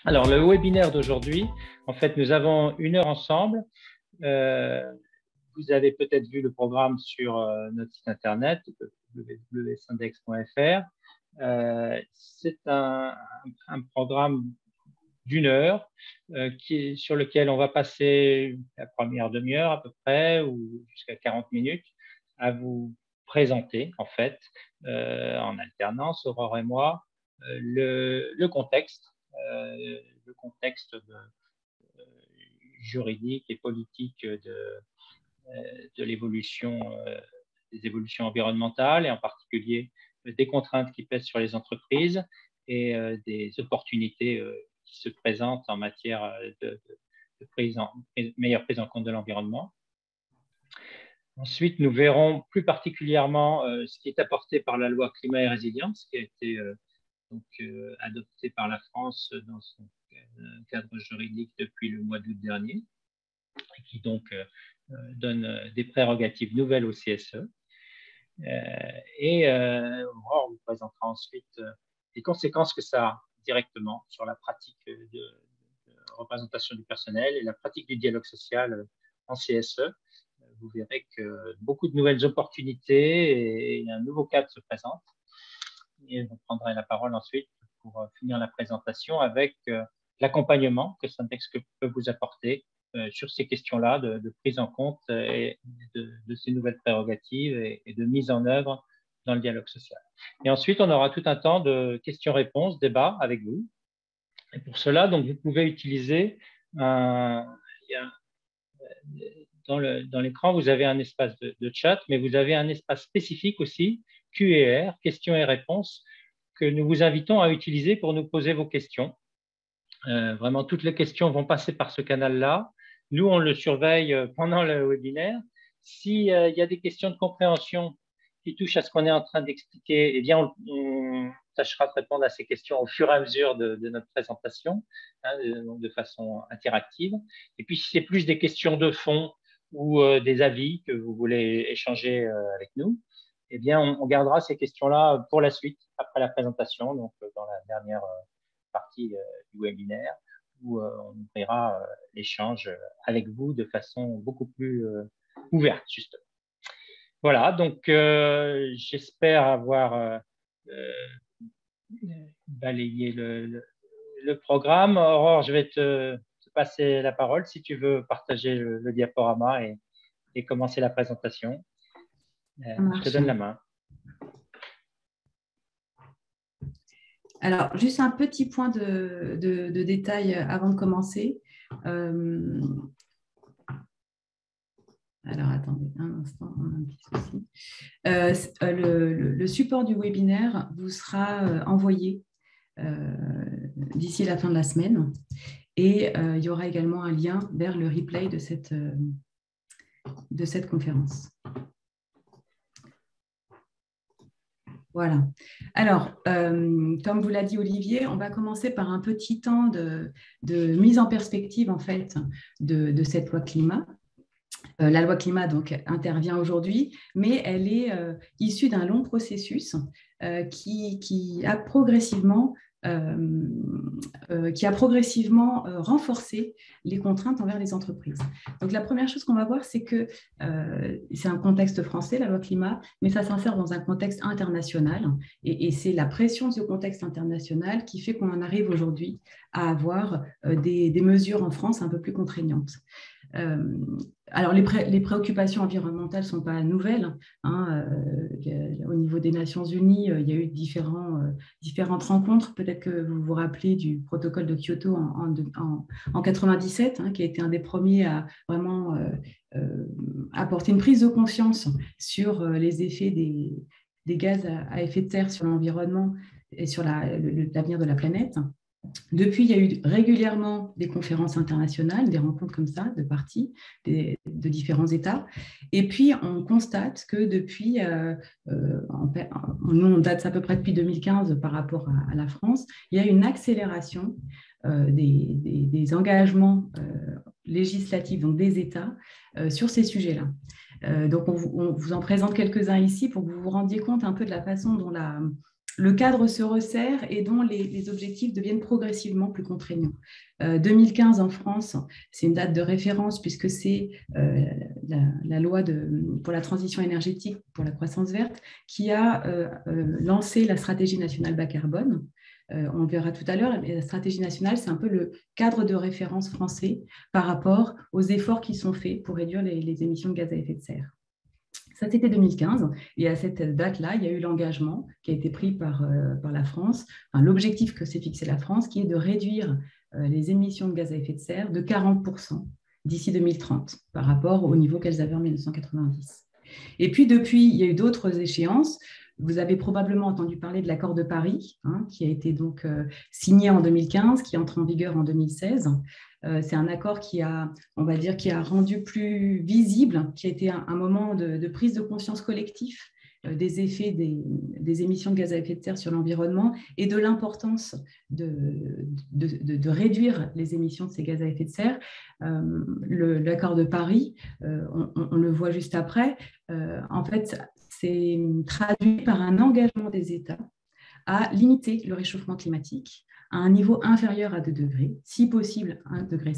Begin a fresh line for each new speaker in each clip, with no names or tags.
Alors, le webinaire d'aujourd'hui, en fait, nous avons 1 heure ensemble. Vous avez peut-être vu le programme sur notre site internet www.syndex.fr. C'est un programme d'1 heure sur lequel on va passer la première demi-heure à peu près ou jusqu'à 40 minutes à vous présenter en fait en alternance, Aurore et moi, le contexte juridique et politique de l'évolution, des évolutions environnementales et en particulier des contraintes qui pèsent sur les entreprises et des opportunités qui se présentent en matière de meilleure prise en compte de l'environnement. Ensuite, nous verrons plus particulièrement ce qui est apporté par la loi climat et résilience, qui a été adoptée par la France dans son cadre juridique depuis le mois d'août dernier, et qui donc donne des prérogatives nouvelles au CSE. Aurore vous présentera ensuite les conséquences que ça a directement sur la pratique de représentation du personnel et la pratique du dialogue social en CSE. Vous verrez que beaucoup de nouvelles opportunités et un nouveau cadre se présentent. Et vous prendrez la parole ensuite pour finir la présentation avec l'accompagnement que Syndex peut vous apporter sur ces questions-là de prise en compte et de ces nouvelles prérogatives et de mise en œuvre dans le dialogue social. Et ensuite, on aura tout un temps de questions-réponses, débats avec vous. Et pour cela, donc, vous pouvez utiliser dans l'écran, vous avez un espace de chat, mais vous avez un espace spécifique aussi, Q&R, questions et réponses, que nous vous invitons à utiliser pour nous poser vos questions. Vraiment, toutes les questions vont passer par ce canal-là. Nous, on le surveille pendant le webinaire. S'il y a des questions de compréhension qui touchent à ce qu'on est en train d'expliquer, eh bien, on tâchera de répondre à ces questions au fur et à mesure de notre présentation, de façon interactive. Et puis, si c'est plus des questions de fond ou des avis que vous voulez échanger avec nous, eh bien, on gardera ces questions-là pour la suite, après la présentation, donc dans la dernière partie du webinaire, où on ouvrira l'échange avec vous de façon beaucoup plus ouverte, justement. Voilà, donc j'espère avoir balayé le programme. Aurore, je vais te passer la parole si tu veux partager le diaporama et commencer la présentation. Je te donne la main.
Alors, juste un petit point de détail avant de commencer. Alors, attendez un instant, on a un petit souci. Le support du webinaire vous sera envoyé d'ici la fin de la semaine. Et il y aura également un lien vers le replay de cette conférence. Voilà. Alors, comme vous l'a dit Olivier, on va commencer par un petit temps de mise en perspective en fait de cette loi climat. La loi climat donc intervient aujourd'hui, mais elle est issue d'un long processus qui a progressivement renforcé les contraintes envers les entreprises. Donc, la première chose qu'on va voir, c'est que c'est un contexte français, la loi climat, mais ça s'insère dans un contexte international. Et c'est la pression de ce contexte international qui fait qu'on en arrive aujourd'hui à avoir des mesures en France un peu plus contraignantes. Alors, les préoccupations environnementales ne sont pas nouvelles. Au niveau des Nations Unies, il y a eu différentes rencontres. Peut-être que vous vous rappelez du protocole de Kyoto en 1997, qui a été un des premiers à vraiment apporter une prise de conscience sur les effets des gaz à effet de serre sur l'environnement et sur l'avenir de la planète. Depuis, il y a eu régulièrement des conférences internationales, des rencontres comme ça, de parties, de différents États. Et puis, on constate que depuis, nous, on date à peu près depuis 2015 par rapport à la France, il y a une accélération des engagements législatifs, donc des États, sur ces sujets-là. Donc, on vous en présente quelques-uns ici pour que vous vous rendiez compte un peu de la façon dont le cadre se resserre et dont les objectifs deviennent progressivement plus contraignants. 2015 en France, c'est une date de référence puisque c'est la loi pour la transition énergétique, pour la croissance verte, qui a lancé la stratégie nationale bas carbone. On le verra tout à l'heure, la stratégie nationale, c'est un peu le cadre de référence français par rapport aux efforts qui sont faits pour réduire les émissions de gaz à effet de serre. Ça, c'était 2015. Et à cette date-là, il y a eu l'engagement qui a été pris par la France, enfin, l'objectif que s'est fixé la France, qui est de réduire les émissions de gaz à effet de serre de 40% d'ici 2030 par rapport au niveau qu'elles avaient en 1990. Et puis, depuis, il y a eu d'autres échéances. Vous avez probablement entendu parler de l'accord de Paris, qui a été donc signé en 2015, qui entre en vigueur en 2016. C'est un accord qui a rendu plus visible, qui a été un moment de prise de conscience collective des effets des émissions de gaz à effet de serre sur l'environnement et de l'importance de réduire les émissions de ces gaz à effet de serre. L'accord de Paris, on le voit juste après, en fait, c'est traduit par un engagement des États à limiter le réchauffement climatique à un niveau inférieur à 2 degrés, si possible 1,5 degré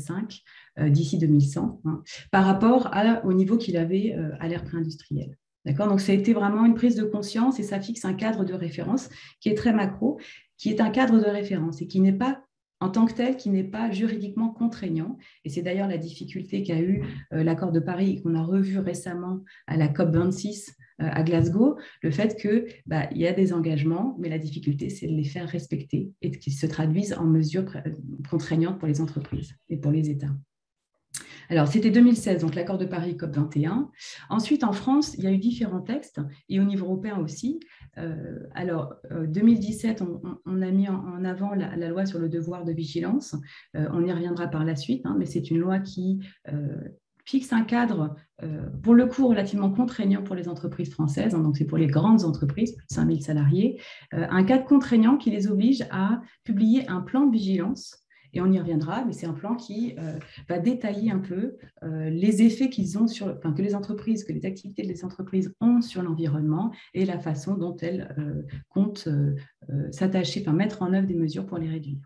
d'ici 2100, par rapport au niveau qu'il avait à l'ère pré-industrielle. D'accord ? Donc, ça a été vraiment une prise de conscience et ça fixe un cadre de référence qui est très macro, qui est un cadre de référence et qui n'est pas, en tant que tel, qui n'est pas juridiquement contraignant. Et c'est d'ailleurs la difficulté qu'a eu l'accord de Paris et qu'on a revu récemment à la COP26 à Glasgow, le fait qu'il y a des engagements, mais la difficulté, c'est de les faire respecter et qu'ils se traduisent en mesures contraignantes pour les entreprises et pour les États. Alors, c'était 2016, donc l'accord de Paris COP21. Ensuite, en France, il y a eu différents textes, et au niveau européen aussi. 2017, on a mis en avant la loi sur le devoir de vigilance. On y reviendra par la suite, mais c'est une loi qui fixe un cadre, pour le coup, relativement contraignant pour les entreprises françaises, donc c'est pour les grandes entreprises, plus de 5000 salariés, un cadre contraignant qui les oblige à publier un plan de vigilance. Et on y reviendra, mais c'est un plan qui va détailler un peu les effets que les entreprises, que les activités des entreprises ont sur l'environnement et la façon dont elles comptent s'attacher, mettre en œuvre des mesures pour les réduire.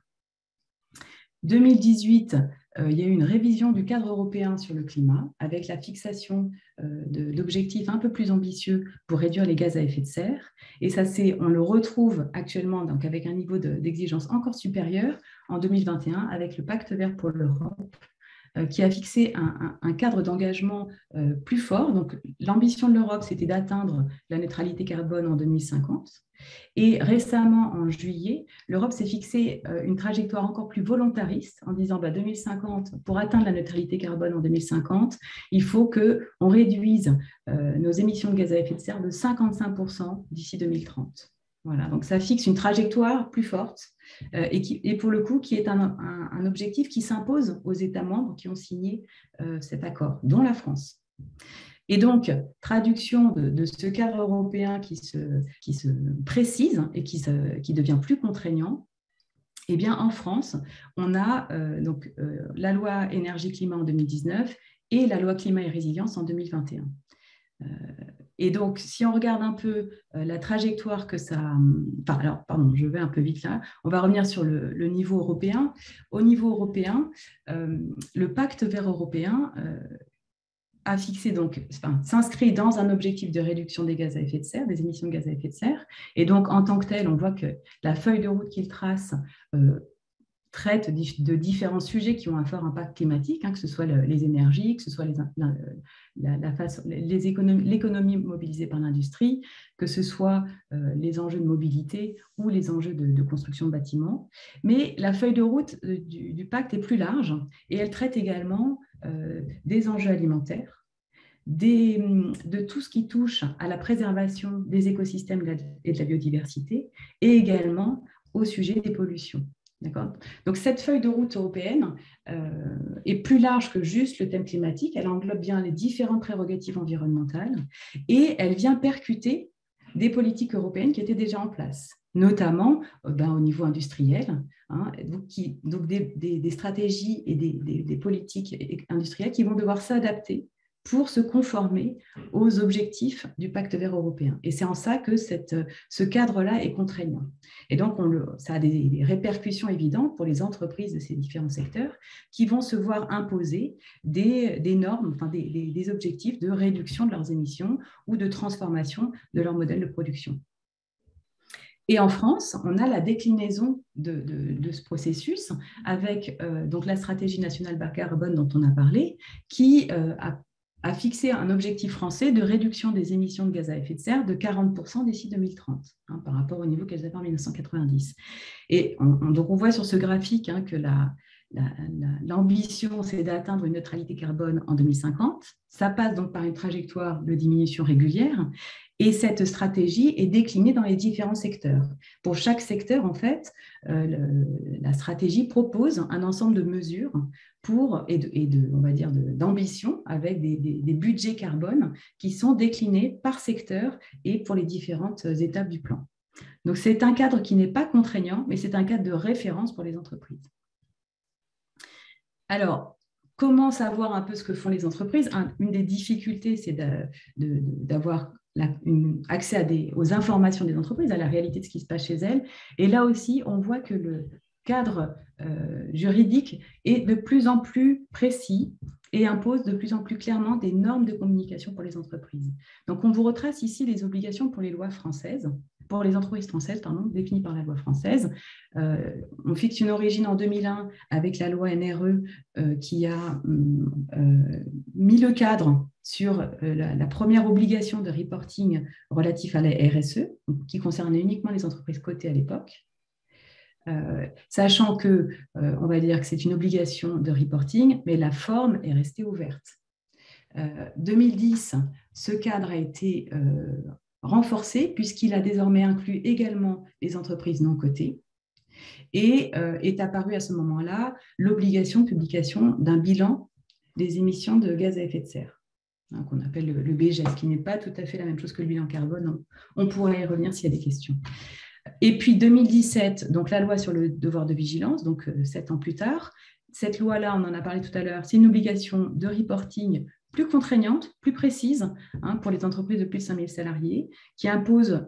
2018, il y a eu une révision du cadre européen sur le climat avec la fixation d'objectifs un peu plus ambitieux pour réduire les gaz à effet de serre. Et ça, on le retrouve actuellement donc, avec un niveau d'exigence encore supérieur en 2021 avec le Pacte vert pour l'Europe qui a fixé un cadre d'engagement plus fort. Donc, l'ambition de l'Europe, c'était d'atteindre la neutralité carbone en 2050. Et récemment, en juillet, l'Europe s'est fixé une trajectoire encore plus volontariste en disant 2050, pour atteindre la neutralité carbone en 2050, il faut qu'on réduise nos émissions de gaz à effet de serre de 55% d'ici 2030. Voilà, donc ça fixe une trajectoire plus forte et pour le coup, qui est un objectif qui s'impose aux États membres qui ont signé cet accord, dont la France. Et donc, traduction de ce cadre européen qui se précise et qui devient plus contraignant, eh bien, en France, on a la loi énergie-climat en 2019 et la loi climat et résilience en 2021. Et donc, si on regarde un peu la trajectoire que ça... je vais un peu vite là. On va revenir sur le niveau européen. Au niveau européen, le pacte vert européen a fixé s'inscrit dans un objectif de réduction des gaz à effet de serre, des émissions de gaz à effet de serre. Et donc, en tant que tel, on voit que la feuille de route qu'il trace traite de différents sujets qui ont un fort impact climatique, que ce soit les énergies, que ce soit l'économie mobilisée par l'industrie, que ce soit les enjeux de mobilité ou les enjeux de construction de bâtiments. Mais la feuille de route du pacte est plus large et elle traite également des enjeux alimentaires, de tout ce qui touche à la préservation des écosystèmes et de la biodiversité et également au sujet des pollutions. D'accord ? Donc, cette feuille de route européenne est plus large que juste le thème climatique. Elle englobe bien les différentes prérogatives environnementales et elle vient percuter des politiques européennes qui étaient déjà en place, notamment au niveau industriel, donc des stratégies et des politiques industrielles qui vont devoir s'adapter pour se conformer aux objectifs du pacte vert européen. Et c'est en ça que ce cadre-là est contraignant. Et donc, ça a des répercussions évidentes pour les entreprises de ces différents secteurs qui vont se voir imposer des normes, enfin des objectifs de réduction de leurs émissions ou de transformation de leur modèle de production. Et en France, on a la déclinaison de ce processus avec donc la stratégie nationale bas carbone dont on a parlé, qui a fixé un objectif français de réduction des émissions de gaz à effet de serre de 40% d'ici 2030, par rapport au niveau qu'elles avaient en 1990. Et donc on voit sur ce graphique que l'ambition, c'est d'atteindre une neutralité carbone en 2050. Ça passe donc par une trajectoire de diminution régulière. Et cette stratégie est déclinée dans les différents secteurs. Pour chaque secteur, en fait, la stratégie propose un ensemble de mesures on va dire, d'ambition avec des budgets carbone qui sont déclinés par secteur et pour les différentes étapes du plan. Donc, c'est un cadre qui n'est pas contraignant, mais c'est un cadre de référence pour les entreprises. Alors, comment savoir un peu ce que font les entreprises? Une des difficultés, c'est d'avoir accès aux informations des entreprises, à la réalité de ce qui se passe chez elles. Et là aussi, on voit que le cadre juridique est de plus en plus précis et impose de plus en plus clairement des normes de communication pour les entreprises. Donc, on vous retrace ici les obligations pour les entreprises françaises, définies par la loi française. On fixe une origine en 2001 avec la loi NRE qui a mis le cadre sur la première obligation de reporting relatif à la RSE, qui concernait uniquement les entreprises cotées à l'époque. Sachant que, on va dire que c'est une obligation de reporting, mais la forme est restée ouverte. 2010, ce cadre a été renforcé puisqu'il a désormais inclus également les entreprises non cotées et est apparue à ce moment-là l'obligation de publication d'un bilan des émissions de gaz à effet de serre, qu'on appelle le BGES, qui n'est pas tout à fait la même chose que le bilan carbone. On pourrait y revenir s'il y a des questions. Et puis 2017, donc la loi sur le devoir de vigilance, donc 7 ans plus tard. Cette loi-là, on en a parlé tout à l'heure, c'est une obligation de reporting plus contraignante, plus précise pour les entreprises de plus de 5000 salariés, qui impose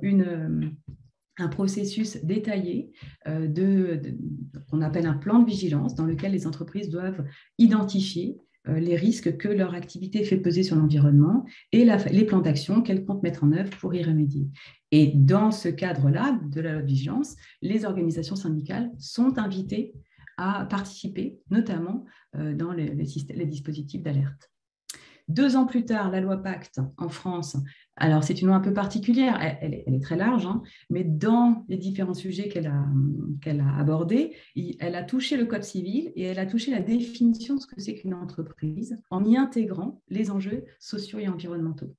un processus détaillé qu'on appelle un plan de vigilance, dans lequel les entreprises doivent identifier les risques que leur activité fait peser sur l'environnement et les plans d'action qu'elles comptent mettre en œuvre pour y remédier. Et dans ce cadre-là de la loi de vigilance, les organisations syndicales sont invitées à participer, notamment dans les dispositifs d'alerte. 2 ans plus tard, la loi Pacte en France, alors c'est une loi un peu particulière, elle est très large, mais dans les différents sujets qu'elle a abordés, elle a touché le code civil et elle a touché la définition de ce que c'est qu'une entreprise en y intégrant les enjeux sociaux et environnementaux.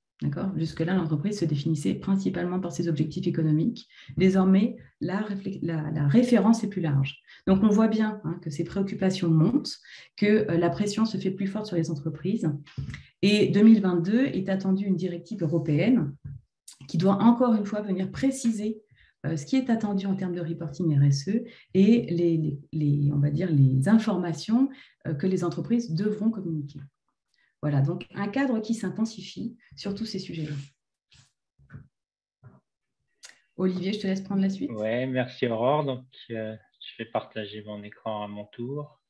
Jusque-là, l'entreprise se définissait principalement par ses objectifs économiques. Désormais, la référence est plus large. Donc, on voit bien que ces préoccupations montent, que la pression se fait plus forte sur les entreprises. Et 2022 est attendue une directive européenne qui doit encore une fois venir préciser ce qui est attendu en termes de reporting RSE et on va dire les informations que les entreprises devront communiquer. Voilà, donc un cadre qui s'intensifie sur tous ces sujets-là. Olivier, je te laisse prendre la suite.
Oui, merci Aurore. Donc, je vais partager mon écran à mon tour.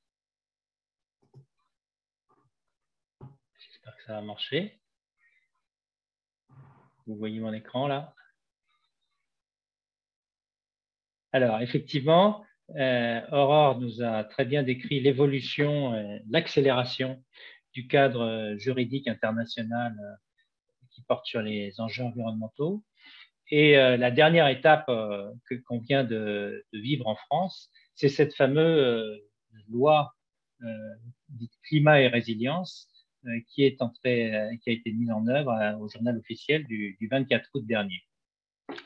J'espère que ça va marcher. Vous voyez mon écran là? Alors, effectivement, Aurore nous a très bien décrit l'évolution, l'accélération du cadre juridique international qui porte sur les enjeux environnementaux. Et la dernière étape qu'on vient de vivre en France, c'est cette fameuse loi dite climat et résilience qui a été mise en œuvre au journal officiel du 24 août dernier.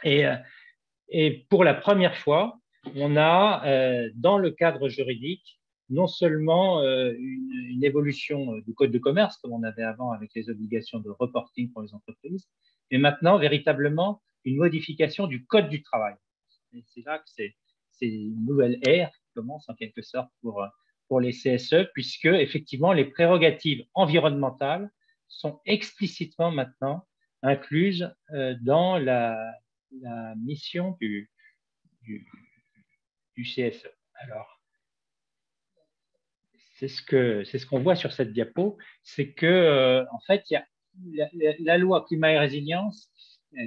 Et pour la première fois, on a dans le cadre juridique non seulement une évolution du code de commerce, comme on avait avant avec les obligations de reporting pour les entreprises, mais maintenant véritablement une modification du code du travail. Et c'est là que c'est une nouvelle ère qui commence en quelque sorte pour les CSE, puisque effectivement les prérogatives environnementales sont explicitement maintenant incluses dans la mission du CSE. Alors, c'est ce qu'on voit sur cette diapo, c'est que en fait, il y a la loi climat et résilience,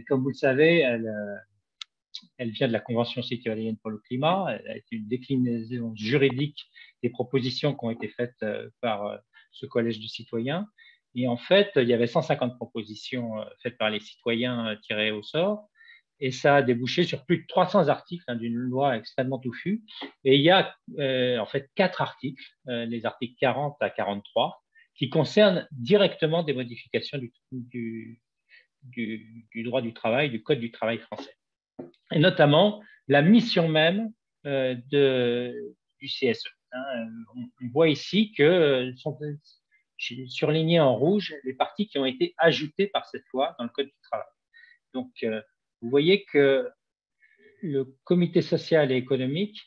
comme vous le savez, elle vient de la Convention citoyenne pour le climat. Elle est une déclinaison juridique des propositions qui ont été faites par ce collège de citoyens. Et en fait, il y avait 150 propositions faites par les citoyens tirés au sort. Et ça a débouché sur plus de 300 articles d'une loi extrêmement touffue. Et il y a en fait 4 articles, les articles 40 à 43, qui concernent directement des modifications du droit du travail, du Code du travail français. Et notamment la mission même du CSE. On voit ici que sont surlignés en rouge les parties qui ont été ajoutées par cette loi dans le Code du travail. Donc, vous voyez que le comité social et économique,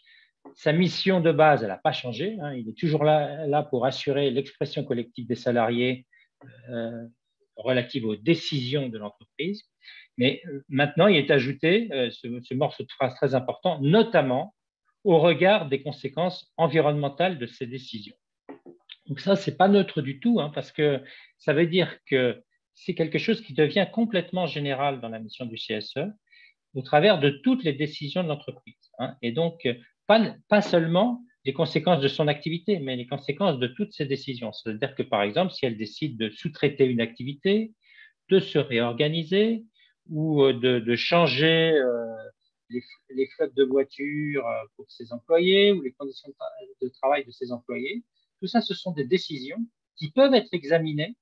sa mission de base, elle n'a pas changé. Il est toujours là pour assurer l'expression collective des salariés relative aux décisions de l'entreprise. Mais maintenant, il est ajouté ce morceau de phrase très important, notamment au regard des conséquences environnementales de ces décisions. Donc ça, ce n'est pas neutre du tout, parce que ça veut dire que c'est quelque chose qui devient complètement général dans la mission du CSE au travers de toutes les décisions de l'entreprise. Et donc, pas seulement les conséquences de son activité, mais les conséquences de toutes ces décisions. C'est-à-dire que, par exemple, si elle décide de sous-traiter une activité, de se réorganiser ou de changer les flottes de voitures pour ses employés ou les conditions de travail de ses employés, tout ça, ce sont des décisions qui peuvent être examinées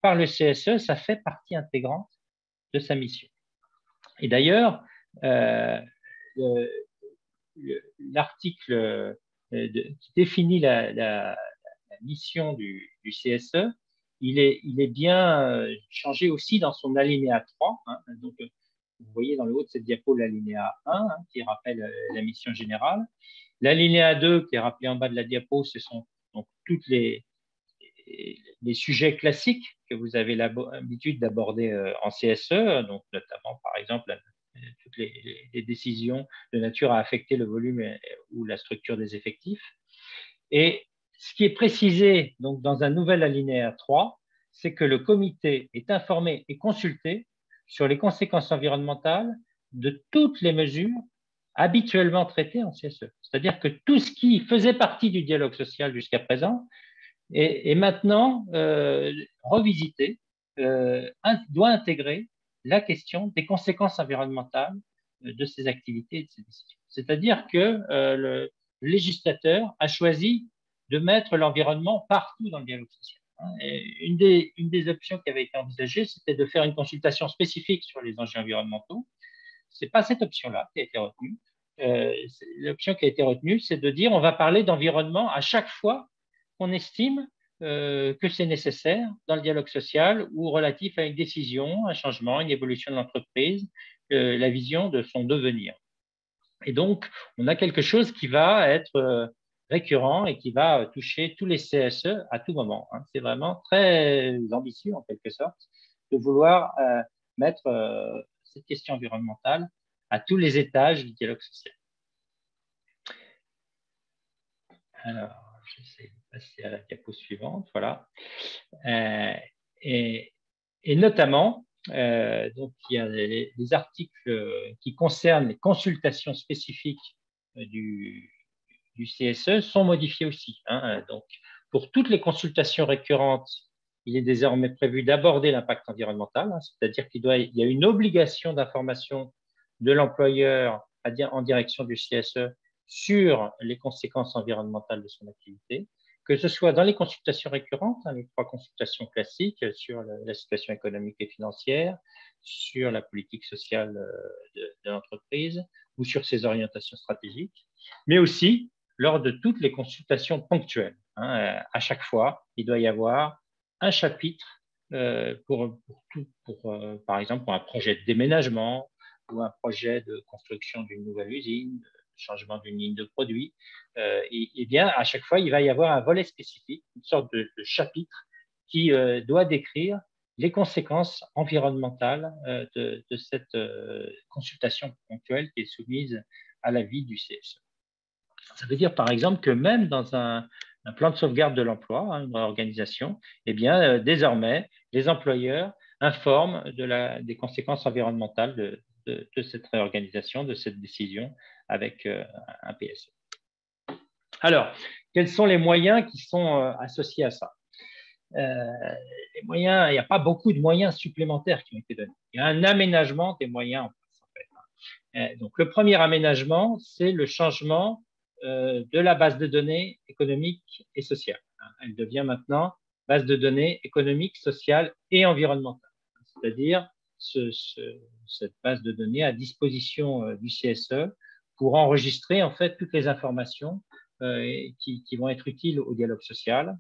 par le CSE. Ça fait partie intégrante de sa mission. Et d'ailleurs, l'article qui définit la mission du CSE, il est bien changé aussi dans son alinéa 3. Donc, vous voyez dans le haut de cette diapo l'alinéa 1 qui rappelle la mission générale. L'alinéa 2 qui est rappelé en bas de la diapo, ce sont donc toutes les sujets classiques que vous avez l'habitude d'aborder en CSE, donc notamment par exemple toutes les décisions de nature à affecter le volume ou la structure des effectifs. Et ce qui est précisé donc, dans un nouvel alinéa 3, c'est que le comité est informé et consulté sur les conséquences environnementales de toutes les mesures habituellement traitées en CSE. C'est-à-dire que tout ce qui faisait partie du dialogue social jusqu'à présent est maintenant revisité, doit intégrer la question des conséquences environnementales de ces activités et de ces décisions. C'est-à-dire que le législateur a choisi de mettre l'environnement partout dans le dialogue social. Et une des options qui avait été envisagée, c'était de faire une consultation spécifique sur les enjeux environnementaux. Ce n'est pas cette option-là qui a été retenue. L'option qui a été retenue, c'est de dire on va parler d'environnement à chaque fois qu'on estime que c'est nécessaire dans le dialogue social ou relatif à une décision, un changement, une évolution de l'entreprise, la vision de son devenir. Et donc, on a quelque chose qui va être récurrent et qui va toucher tous les CSE à tout moment. C'est vraiment très ambitieux, en quelque sorte, de vouloir mettre cette question environnementale à tous les étages du dialogue social. Alors, j'essaie de passer à la diapo suivante. Voilà. Et notamment, donc, il y a les articles qui concernent les consultations spécifiques du CSE sont modifiés aussi. Donc, pour toutes les consultations récurrentes, il est désormais prévu d'aborder l'impact environnemental, c'est-à-dire qu'il y a une obligation d'information de l'employeur en direction du CSE sur les conséquences environnementales de son activité, que ce soit dans les consultations récurrentes, les 3 consultations classiques sur la situation économique et financière, sur la politique sociale de l'entreprise ou sur ses orientations stratégiques, mais aussi lors de toutes les consultations ponctuelles. À chaque fois, il doit y avoir un chapitre par exemple, pour un projet de déménagement ou un projet de construction d'une nouvelle usine, changement d'une ligne de produit, et bien à chaque fois, il va y avoir un volet spécifique, une sorte de chapitre qui doit décrire les conséquences environnementales de cette consultation ponctuelle qui est soumise à l'avis du CSE. Ça veut dire, par exemple, que même dans un plan de sauvegarde de l'emploi, une organisation, eh bien, désormais, les employeurs informent des conséquences environnementales de cette réorganisation, de cette décision avec un PSE. Alors, quels sont les moyens qui sont associés à ça? Les moyens, il n'y a pas beaucoup de moyens supplémentaires qui ont été donnés. Il y a un aménagement des moyens en place, en fait. Donc, le premier aménagement, c'est le changement de la base de données économique et sociale. Elle devient maintenant base de données économique, sociale et environnementale. C'est-à-dire cette base de données à disposition du CSE pour enregistrer en fait toutes les informations qui vont être utiles au dialogue social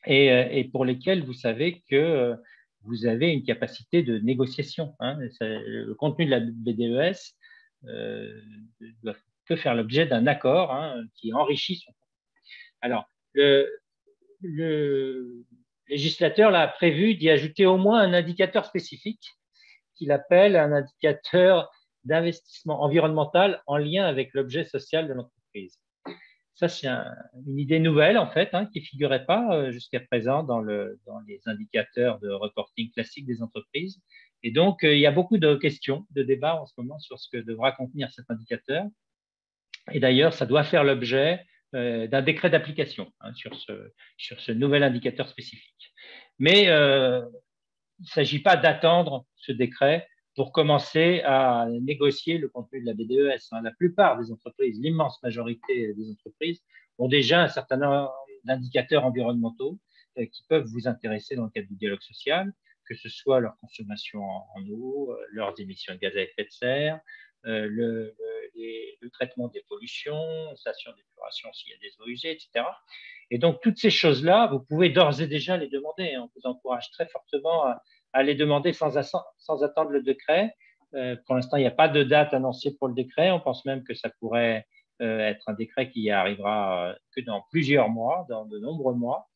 et pour lesquelles vous savez que vous avez une capacité de négociation. Le contenu de la BDES doit peut faire l'objet d'un accord qui enrichit son contenu. Alors, le législateur a prévu d'y ajouter au moins un indicateur spécifique qu'il appelle un indicateur d'investissement environnemental en lien avec l'objet social de l'entreprise. Ça, c'est une idée nouvelle, en fait, qui ne figurait pas jusqu'à présent dans les indicateurs de reporting classiques des entreprises. Et donc, il y a beaucoup de questions, de débats en ce moment sur ce que devra contenir cet indicateur. Et d'ailleurs, ça doit faire l'objet d'un décret d'application sur ce nouvel indicateur spécifique. Mais il ne s'agit pas d'attendre ce décret pour commencer à négocier le contenu de la BDES. La plupart des entreprises, l'immense majorité des entreprises, ont déjà un certain nombre d'indicateurs environnementaux qui peuvent vous intéresser dans le cadre du dialogue social, que ce soit leur consommation en eau, leurs émissions de gaz à effet de serre, le traitement des pollutions, station d'épuration s'il y a des eaux usées, etc. Et donc, toutes ces choses-là, vous pouvez d'ores et déjà les demander. On vous encourage très fortement à les demander sans attendre le décret. Pour l'instant, il n'y a pas de date annoncée pour le décret. On pense même que ça pourrait être un décret qui arrivera que dans plusieurs mois, dans de nombreux mois.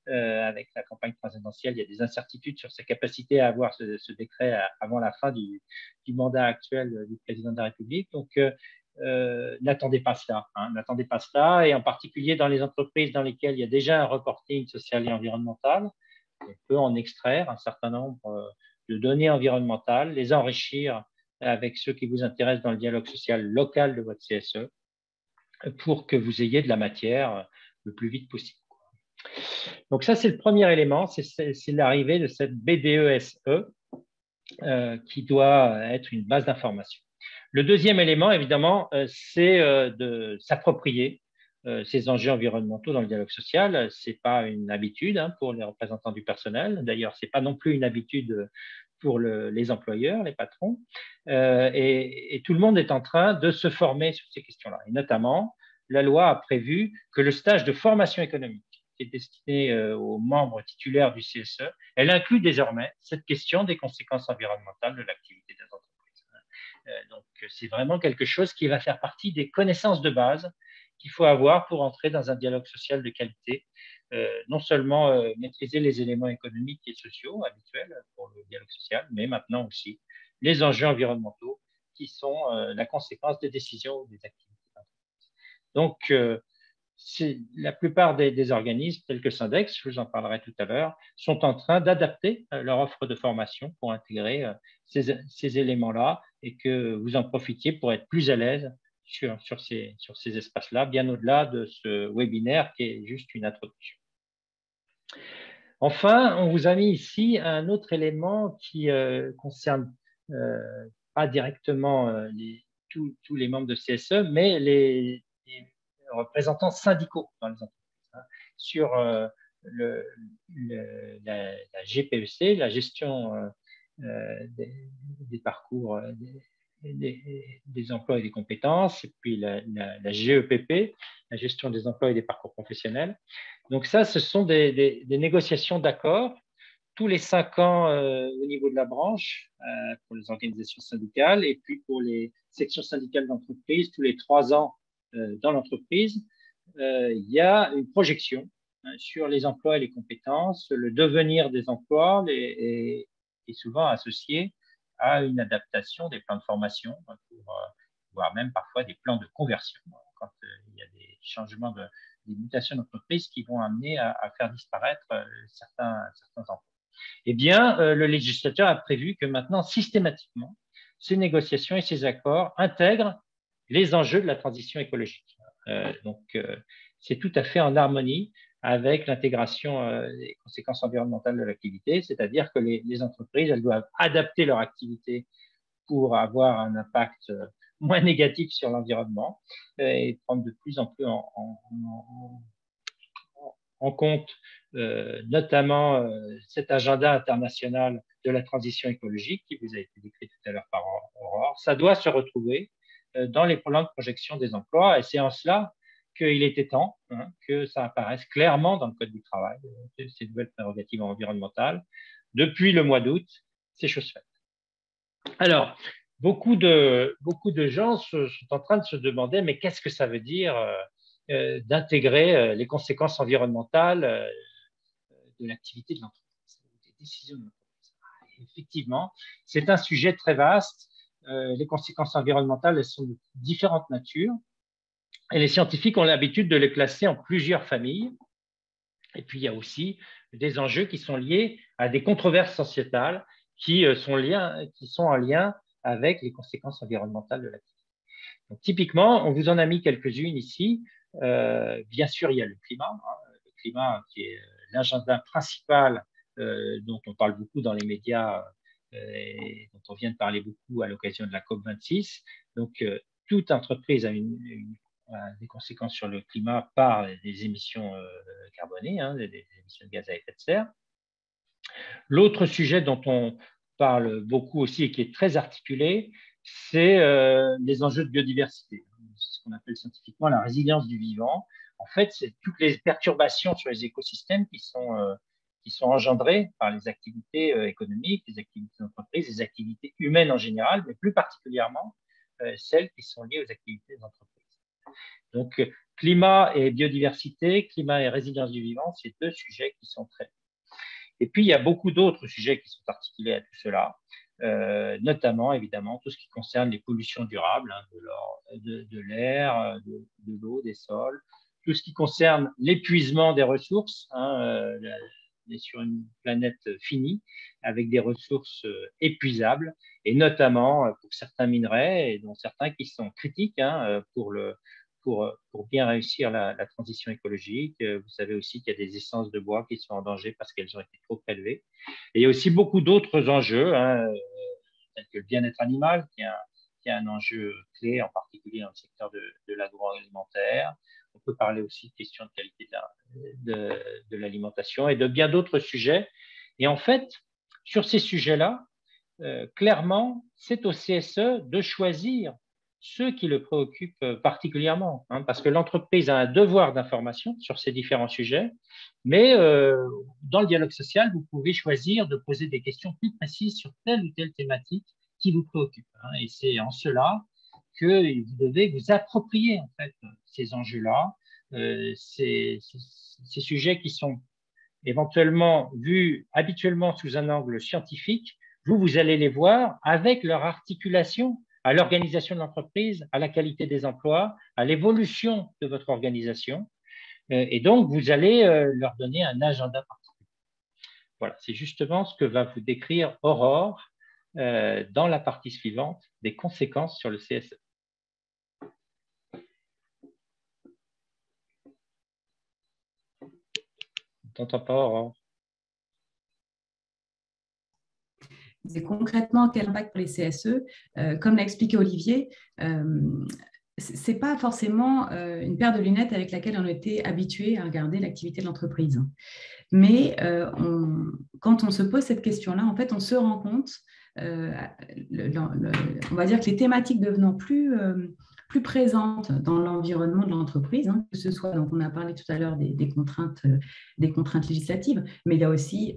Avec la campagne présidentielle, il y a des incertitudes sur sa capacité à avoir ce décret avant la fin du mandat actuel du président de la République. Donc, n'attendez pas cela. N'attendez pas cela, et en particulier dans les entreprises dans lesquelles il y a déjà un reporting social et environnemental, on peut en extraire un certain nombre de données environnementales, les enrichir avec ceux qui vous intéressent dans le dialogue social local de votre CSE pour que vous ayez de la matière le plus vite possible. Donc ça, c'est le premier élément, c'est l'arrivée de cette BDESE qui doit être une base d'information. Le deuxième élément, évidemment, c'est de s'approprier ces enjeux environnementaux dans le dialogue social. Ce n'est pas une habitude pour les représentants du personnel. D'ailleurs, ce n'est pas non plus une habitude pour les employeurs, les patrons. Et tout le monde est en train de se former sur ces questions-là. Et notamment, la loi a prévu que le stage de formation économique qui est destiné aux membres titulaires du CSE, elle inclut désormais cette question des conséquences environnementales de l'activité des entreprises. Donc, c'est vraiment quelque chose qui va faire partie des connaissances de base qu'il faut avoir pour entrer dans un dialogue social de qualité. Non seulement maîtriser les éléments économiques et sociaux habituels pour le dialogue social, mais maintenant aussi les enjeux environnementaux qui sont la conséquence des décisions ou des activités d'entreprise. Donc, la plupart des organismes, tels que Syndex, je vous en parlerai tout à l'heure, sont en train d'adapter leur offre de formation pour intégrer ces éléments-là et que vous en profitiez pour être plus à l'aise sur ces espaces-là, bien au-delà de ce webinaire qui est juste une introduction. Enfin, on vous a mis ici un autre élément qui concerne pas directement tous les membres de CSE, mais les représentants syndicaux dans les entreprises, sur la GPEC, la gestion des parcours des emplois et des compétences, et puis la GEPP, la gestion des emplois et des parcours professionnels. Donc ça, ce sont des négociations d'accords tous les 5 ans au niveau de la branche pour les organisations syndicales, et puis pour les sections syndicales d'entreprise, tous les 3 ans dans l'entreprise, il y a une projection sur les emplois et les compétences, le devenir des emplois est souvent associé à une adaptation des plans de formation, voire même parfois des plans de conversion, quand il y a des changements, des mutations d'entreprise qui vont amener à faire disparaître certains emplois. Eh bien, le législateur a prévu que maintenant, systématiquement, ces négociations et ces accords intègrent les enjeux de la transition écologique. Donc, c'est tout à fait en harmonie avec l'intégration des conséquences environnementales de l'activité, c'est-à-dire que les entreprises, elles doivent adapter leur activité pour avoir un impact moins négatif sur l'environnement et prendre de plus en plus en compte notamment cet agenda international de la transition écologique qui vous a été décrit tout à l'heure par Aurore. Ça doit se retrouver dans les plans de projection des emplois et c'est en cela qu'il était temps que ça apparaisse clairement dans le Code du travail, ces nouvelles prérogatives environnementales. Depuis le mois d'août, c'est chose faite. Alors, beaucoup de gens sont en train de se demander, mais qu'est-ce que ça veut dire d'intégrer les conséquences environnementales de l'activité de l'entreprise, des décisions de l'entreprise. Effectivement, c'est un sujet très vaste. Les conséquences environnementales, elles sont de différentes natures. Et les scientifiques ont l'habitude de les classer en plusieurs familles. Et puis, il y a aussi des enjeux qui sont liés à des controverses sociétales qui sont en lien avec les conséquences environnementales de l'activité. Donc, typiquement, on vous en a mis quelques-unes ici. Bien sûr, il y a le climat qui est l'agenda principal dont on parle beaucoup dans les médias et dont on vient de parler beaucoup à l'occasion de la COP26. Donc, toute entreprise a des conséquences sur le climat par des émissions carbonées, des émissions de gaz à effet de serre. L'autre sujet dont on parle beaucoup aussi et qui est très articulé, c'est les enjeux de biodiversité. C'est ce qu'on appelle scientifiquement la résilience du vivant. En fait, c'est toutes les perturbations sur les écosystèmes qui sont engendrées par les activités économiques, les activités d'entreprise, les activités humaines en général, mais plus particulièrement celles qui sont liées aux activités d'entreprise. Donc, climat et biodiversité, climat et résilience du vivant, c'est deux sujets qui sont très. Et puis, il y a beaucoup d'autres sujets qui sont articulés à tout cela, notamment, évidemment, tout ce qui concerne les pollutions durables, de l'air, de l'eau, des sols, tout ce qui concerne l'épuisement des ressources. On est sur une planète finie, avec des ressources épuisables, et notamment pour certains minerais, et dont certains qui sont critiques pour bien réussir la transition écologique. Vous savez aussi qu'il y a des essences de bois qui sont en danger parce qu'elles ont été trop prélevées. Et il y a aussi beaucoup d'autres enjeux, tels que le bien-être animal, qui est un enjeu clé, en particulier dans le secteur de l'agroalimentaire. On peut parler aussi de questions de qualité de l'alimentation et de bien d'autres sujets. Et en fait, sur ces sujets-là, clairement, c'est au CSE de choisir ceux qui le préoccupent particulièrement, parce que l'entreprise a un devoir d'information sur ces différents sujets, mais dans le dialogue social, vous pouvez choisir de poser des questions plus précises sur telle ou telle thématique qui vous préoccupe. Et c'est en cela que vous devez vous approprier en fait ces enjeux-là, ces sujets qui sont éventuellement vus habituellement sous un angle scientifique. Vous allez les voir avec leur articulation à l'organisation de l'entreprise, à la qualité des emplois, à l'évolution de votre organisation. Et donc, vous allez leur donner un agenda particulier. Voilà, c'est justement ce que va vous décrire Aurore dans la partie suivante des conséquences sur le CSE. On ne t'entend pas, Aurore.
C'est concrètement quel impact pour les CSE. Comme l'a expliqué Olivier, ce n'est pas forcément une paire de lunettes avec laquelle on était habitué à regarder l'activité de l'entreprise. Mais quand on se pose cette question-là, en fait, on se rend compte, on va dire que les thématiques devenant plus présentes dans l'environnement de l'entreprise, que ce soit, donc on a parlé tout à l'heure des contraintes législatives, mais il y a aussi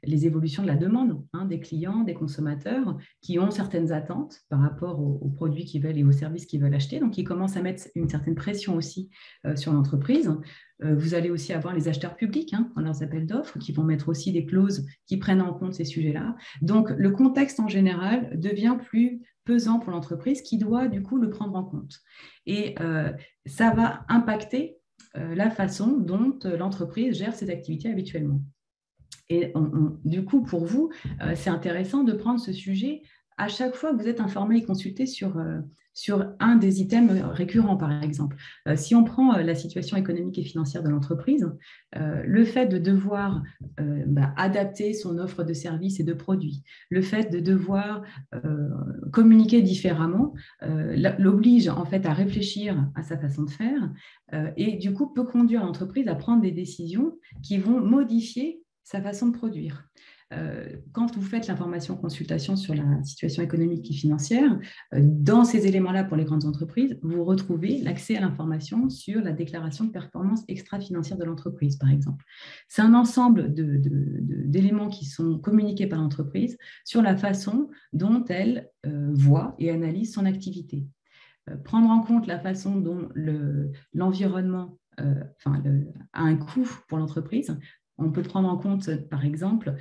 les évolutions de la demande des clients, des consommateurs qui ont certaines attentes par rapport aux produits qu'ils veulent et aux services qu'ils veulent acheter, donc ils commencent à mettre une certaine pression aussi sur l'entreprise. Vous allez aussi avoir les acheteurs publics dans leurs appels d'offres qui vont mettre aussi des clauses qui prennent en compte ces sujets-là. Donc, le contexte en général devient plus pesant pour l'entreprise qui doit du coup le prendre en compte. Et ça va impacter la façon dont l'entreprise gère ses activités habituellement. Et du coup, pour vous, c'est intéressant de prendre ce sujet à chaque fois que vous êtes informé et consulté sur un des items récurrents, par exemple. Si on prend la situation économique et financière de l'entreprise, le fait de devoir adapter son offre de services et de produits, le fait de devoir communiquer différemment, l'oblige en fait à réfléchir à sa façon de faire et du coup peut conduire l'entreprise à prendre des décisions qui vont modifier sa façon de produire. Quand vous faites l'information consultation sur la situation économique et financière, dans ces éléments-là pour les grandes entreprises, vous retrouvez l'accès à l'information sur la déclaration de performance extra-financière de l'entreprise, par exemple. C'est un ensemble d'éléments qui sont communiqués par l'entreprise sur la façon dont elle voit et analyse son activité. Prendre en compte la façon dont l'environnement a un coût pour l'entreprise. On peut prendre en compte, par exemple,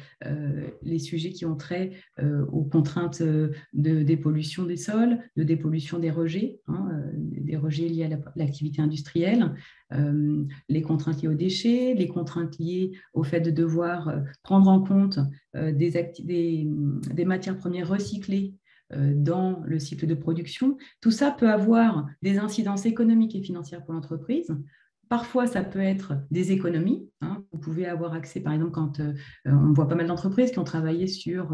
les sujets qui ont trait aux contraintes de dépollution des sols, de dépollution des rejets liés à l'activité industrielle, les contraintes liées aux déchets, les contraintes liées au fait de devoir prendre en compte des matières premières recyclées dans le cycle de production. Tout ça peut avoir des incidences économiques et financières pour l'entreprise. Parfois, ça peut être des économies. Vous pouvez avoir accès, par exemple, quand on voit pas mal d'entreprises qui ont travaillé sur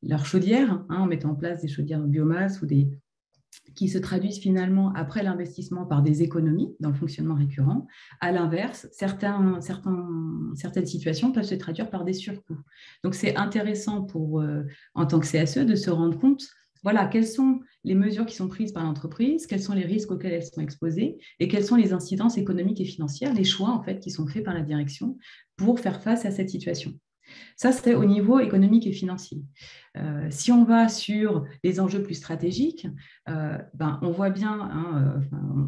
leur chaudière, en mettant en place des chaudières en biomasse ou qui se traduisent finalement après l'investissement par des économies dans le fonctionnement récurrent. À l'inverse, certaines situations peuvent se traduire par des surcoûts. Donc, c'est intéressant en tant que CSE de se rendre compte quelles sont les mesures qui sont prises par l'entreprise, quels sont les risques auxquels elles sont exposées et quelles sont les incidences économiques et financières, les choix en fait qui sont faits par la direction pour faire face à cette situation. Ça, c'est au niveau économique et financier. Si on va sur les enjeux plus stratégiques, on voit bien,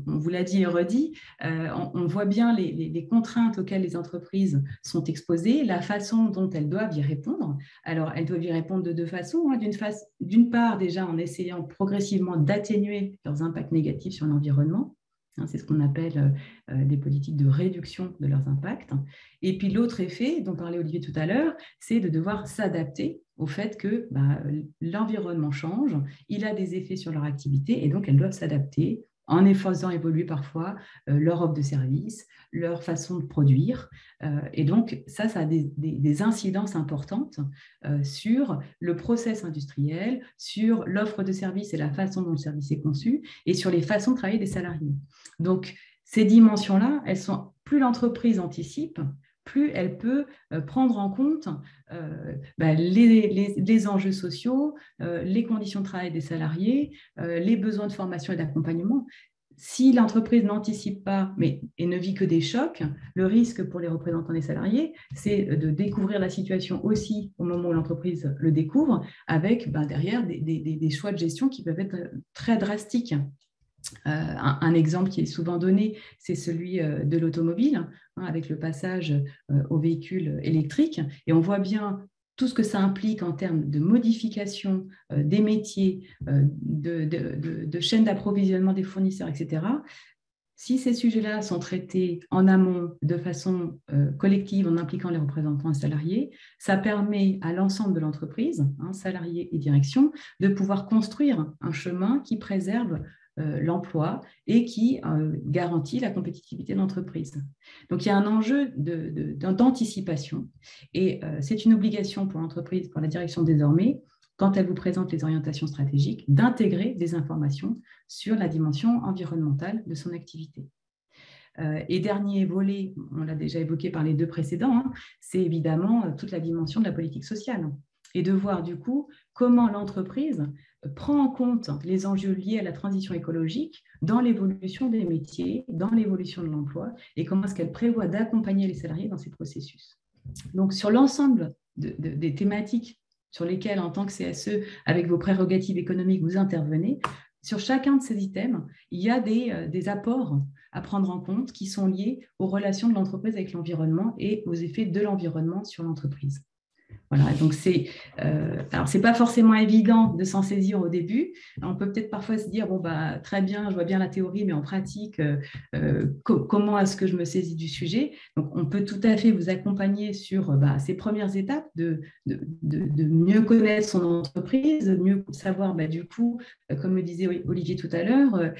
on vous l'a dit et redit, on voit bien les contraintes auxquelles les entreprises sont exposées, la façon dont elles doivent y répondre. Alors, elles doivent y répondre de deux façons. D'une part, déjà en essayant progressivement d'atténuer leurs impacts négatifs sur l'environnement. C'est ce qu'on appelle des politiques de réduction de leurs impacts. Et puis l'autre effet, dont parlait Olivier tout à l'heure, c'est de devoir s'adapter au fait que l'environnement change, il a des effets sur leur activité et donc elles doivent s'adapter en faisant évoluer parfois leur offre de service, leur façon de produire. Et donc, ça a des incidences importantes sur le process industriel, sur l'offre de service et la façon dont le service est conçu, et sur les façons de travailler des salariés. Donc, ces dimensions-là, plus l'entreprise anticipe, plus elle peut prendre en compte les enjeux sociaux, les conditions de travail des salariés, les besoins de formation et d'accompagnement. Si l'entreprise n'anticipe pas et ne vit que des chocs, le risque pour les représentants des salariés, c'est de découvrir la situation aussi au moment où l'entreprise le découvre, avec derrière des choix de gestion qui peuvent être très drastiques. Un exemple qui est souvent donné, c'est celui de l'automobile, avec le passage aux véhicules électriques. Et on voit bien tout ce que ça implique en termes de modification des métiers, de chaînes d'approvisionnement des fournisseurs, etc. Si ces sujets-là sont traités en amont de façon collective en impliquant les représentants et salariés, ça permet à l'ensemble de l'entreprise, salariés et direction, de pouvoir construire un chemin qui préserve l'emploi et qui garantit la compétitivité de l'entreprise. Donc, il y a un enjeu d'anticipation et c'est une obligation pour l'entreprise, pour la direction désormais, quand elle vous présente les orientations stratégiques, d'intégrer des informations sur la dimension environnementale de son activité. Et dernier volet, on l'a déjà évoqué par les deux précédents, c'est évidemment toute la dimension de la politique sociale et de voir du coup comment l'entreprise prend en compte les enjeux liés à la transition écologique dans l'évolution des métiers, dans l'évolution de l'emploi et comment est-ce qu'elle prévoit d'accompagner les salariés dans ces processus. Donc, sur l'ensemble des thématiques sur lesquelles, en tant que CSE, avec vos prérogatives économiques, vous intervenez, sur chacun de ces items, il y a des apports à prendre en compte qui sont liés aux relations de l'entreprise avec l'environnement et aux effets de l'environnement sur l'entreprise. Voilà, donc alors c'est pas forcément évident de s'en saisir au début. On peut peut-être parfois se dire bon bah très bien, je vois bien la théorie, mais en pratique, comment est-ce que je me saisis du sujet? Donc on peut tout à fait vous accompagner sur ces premières étapes de mieux connaître son entreprise, de mieux savoir du coup, comme le disait Olivier tout à l'heure,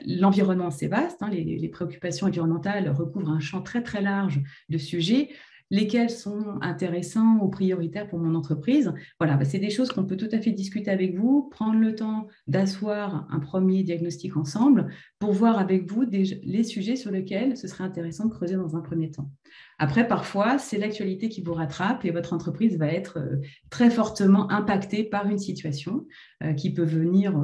l'environnement c'est vaste, hein, les préoccupations environnementales recouvrent un champ très très large de sujets. Lesquels sont intéressants ou prioritaires pour mon entreprise. Voilà, c'est des choses qu'on peut tout à fait discuter avec vous, prendre le temps d'asseoir un premier diagnostic ensemble pour voir avec vous les sujets sur lesquels ce serait intéressant de creuser dans un premier temps. Après, parfois, c'est l'actualité qui vous rattrape et votre entreprise va être très fortement impactée par une situation qui peut venir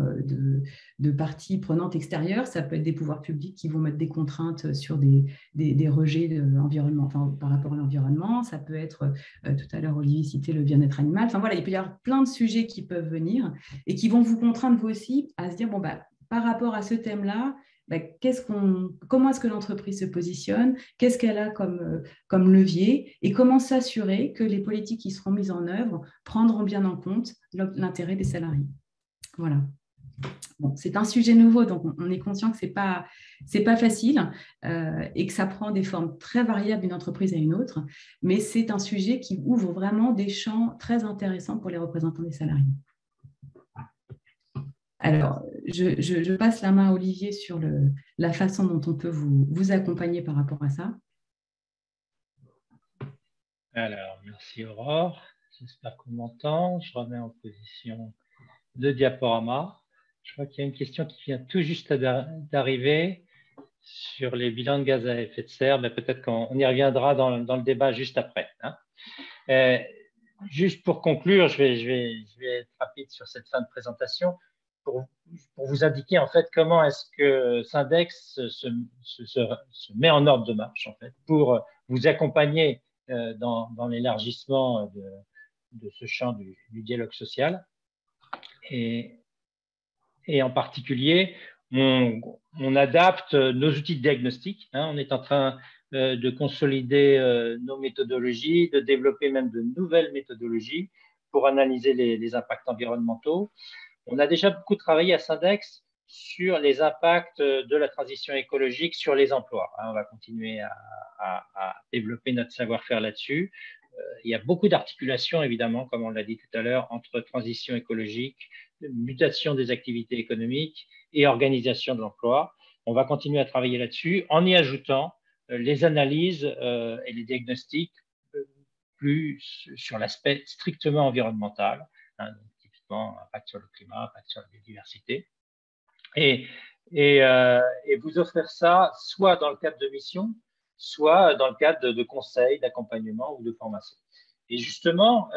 de parties prenantes extérieures. Ça peut être des pouvoirs publics qui vont mettre des contraintes sur des rejets par rapport à l'environnement. Ça peut être, tout à l'heure, Olivier citait le bien-être animal. Enfin voilà, il peut y avoir plein de sujets qui peuvent venir et qui vont vous contraindre vous aussi à se dire, bon, par rapport à ce thème-là, comment est-ce que l'entreprise se positionne, qu'est-ce qu'elle a comme levier et comment s'assurer que les politiques qui seront mises en œuvre prendront bien en compte l'intérêt des salariés. Voilà. Bon, c'est un sujet nouveau, donc on est conscient que ce n'est pas facile et que ça prend des formes très variables d'une entreprise à une autre, mais c'est un sujet qui ouvre vraiment des champs très intéressants pour les représentants des salariés. Alors, je passe la main à Olivier sur la façon dont on peut vous accompagner par rapport à ça.
Alors, merci Aurore. J'espère qu'on m'entend. Je remets en position le diaporama. Je vois qu'il y a une question qui vient tout juste d'arriver sur les bilans de gaz à effet de serre, mais peut-être qu'on y reviendra dans le débat juste après. Hein. Juste pour conclure, je vais être rapide sur cette fin de présentation pour vous indiquer en fait comment est-ce que Syndex se met en ordre de marche en fait pour vous accompagner dans l'élargissement de ce champ du dialogue social. Et en particulier, on adapte nos outils de diagnostic. Hein, on est en train de consolider nos méthodologies, de développer même de nouvelles méthodologies pour analyser les impacts environnementaux. On a déjà beaucoup travaillé à Syndex sur les impacts de la transition écologique sur les emplois. Hein, on va continuer à développer notre savoir-faire là-dessus. Il y a beaucoup d'articulations, évidemment, comme on l'a dit tout à l'heure, entre transition écologique, mutation des activités économiques et organisation de l'emploi. On va continuer à travailler là-dessus en y ajoutant les analyses et les diagnostics plus sur l'aspect strictement environnemental, hein, donc typiquement impact sur le climat, impact sur la biodiversité. Et vous offrir ça soit dans le cadre de missions, soit dans le cadre de conseils, d'accompagnement ou de formation. Et justement,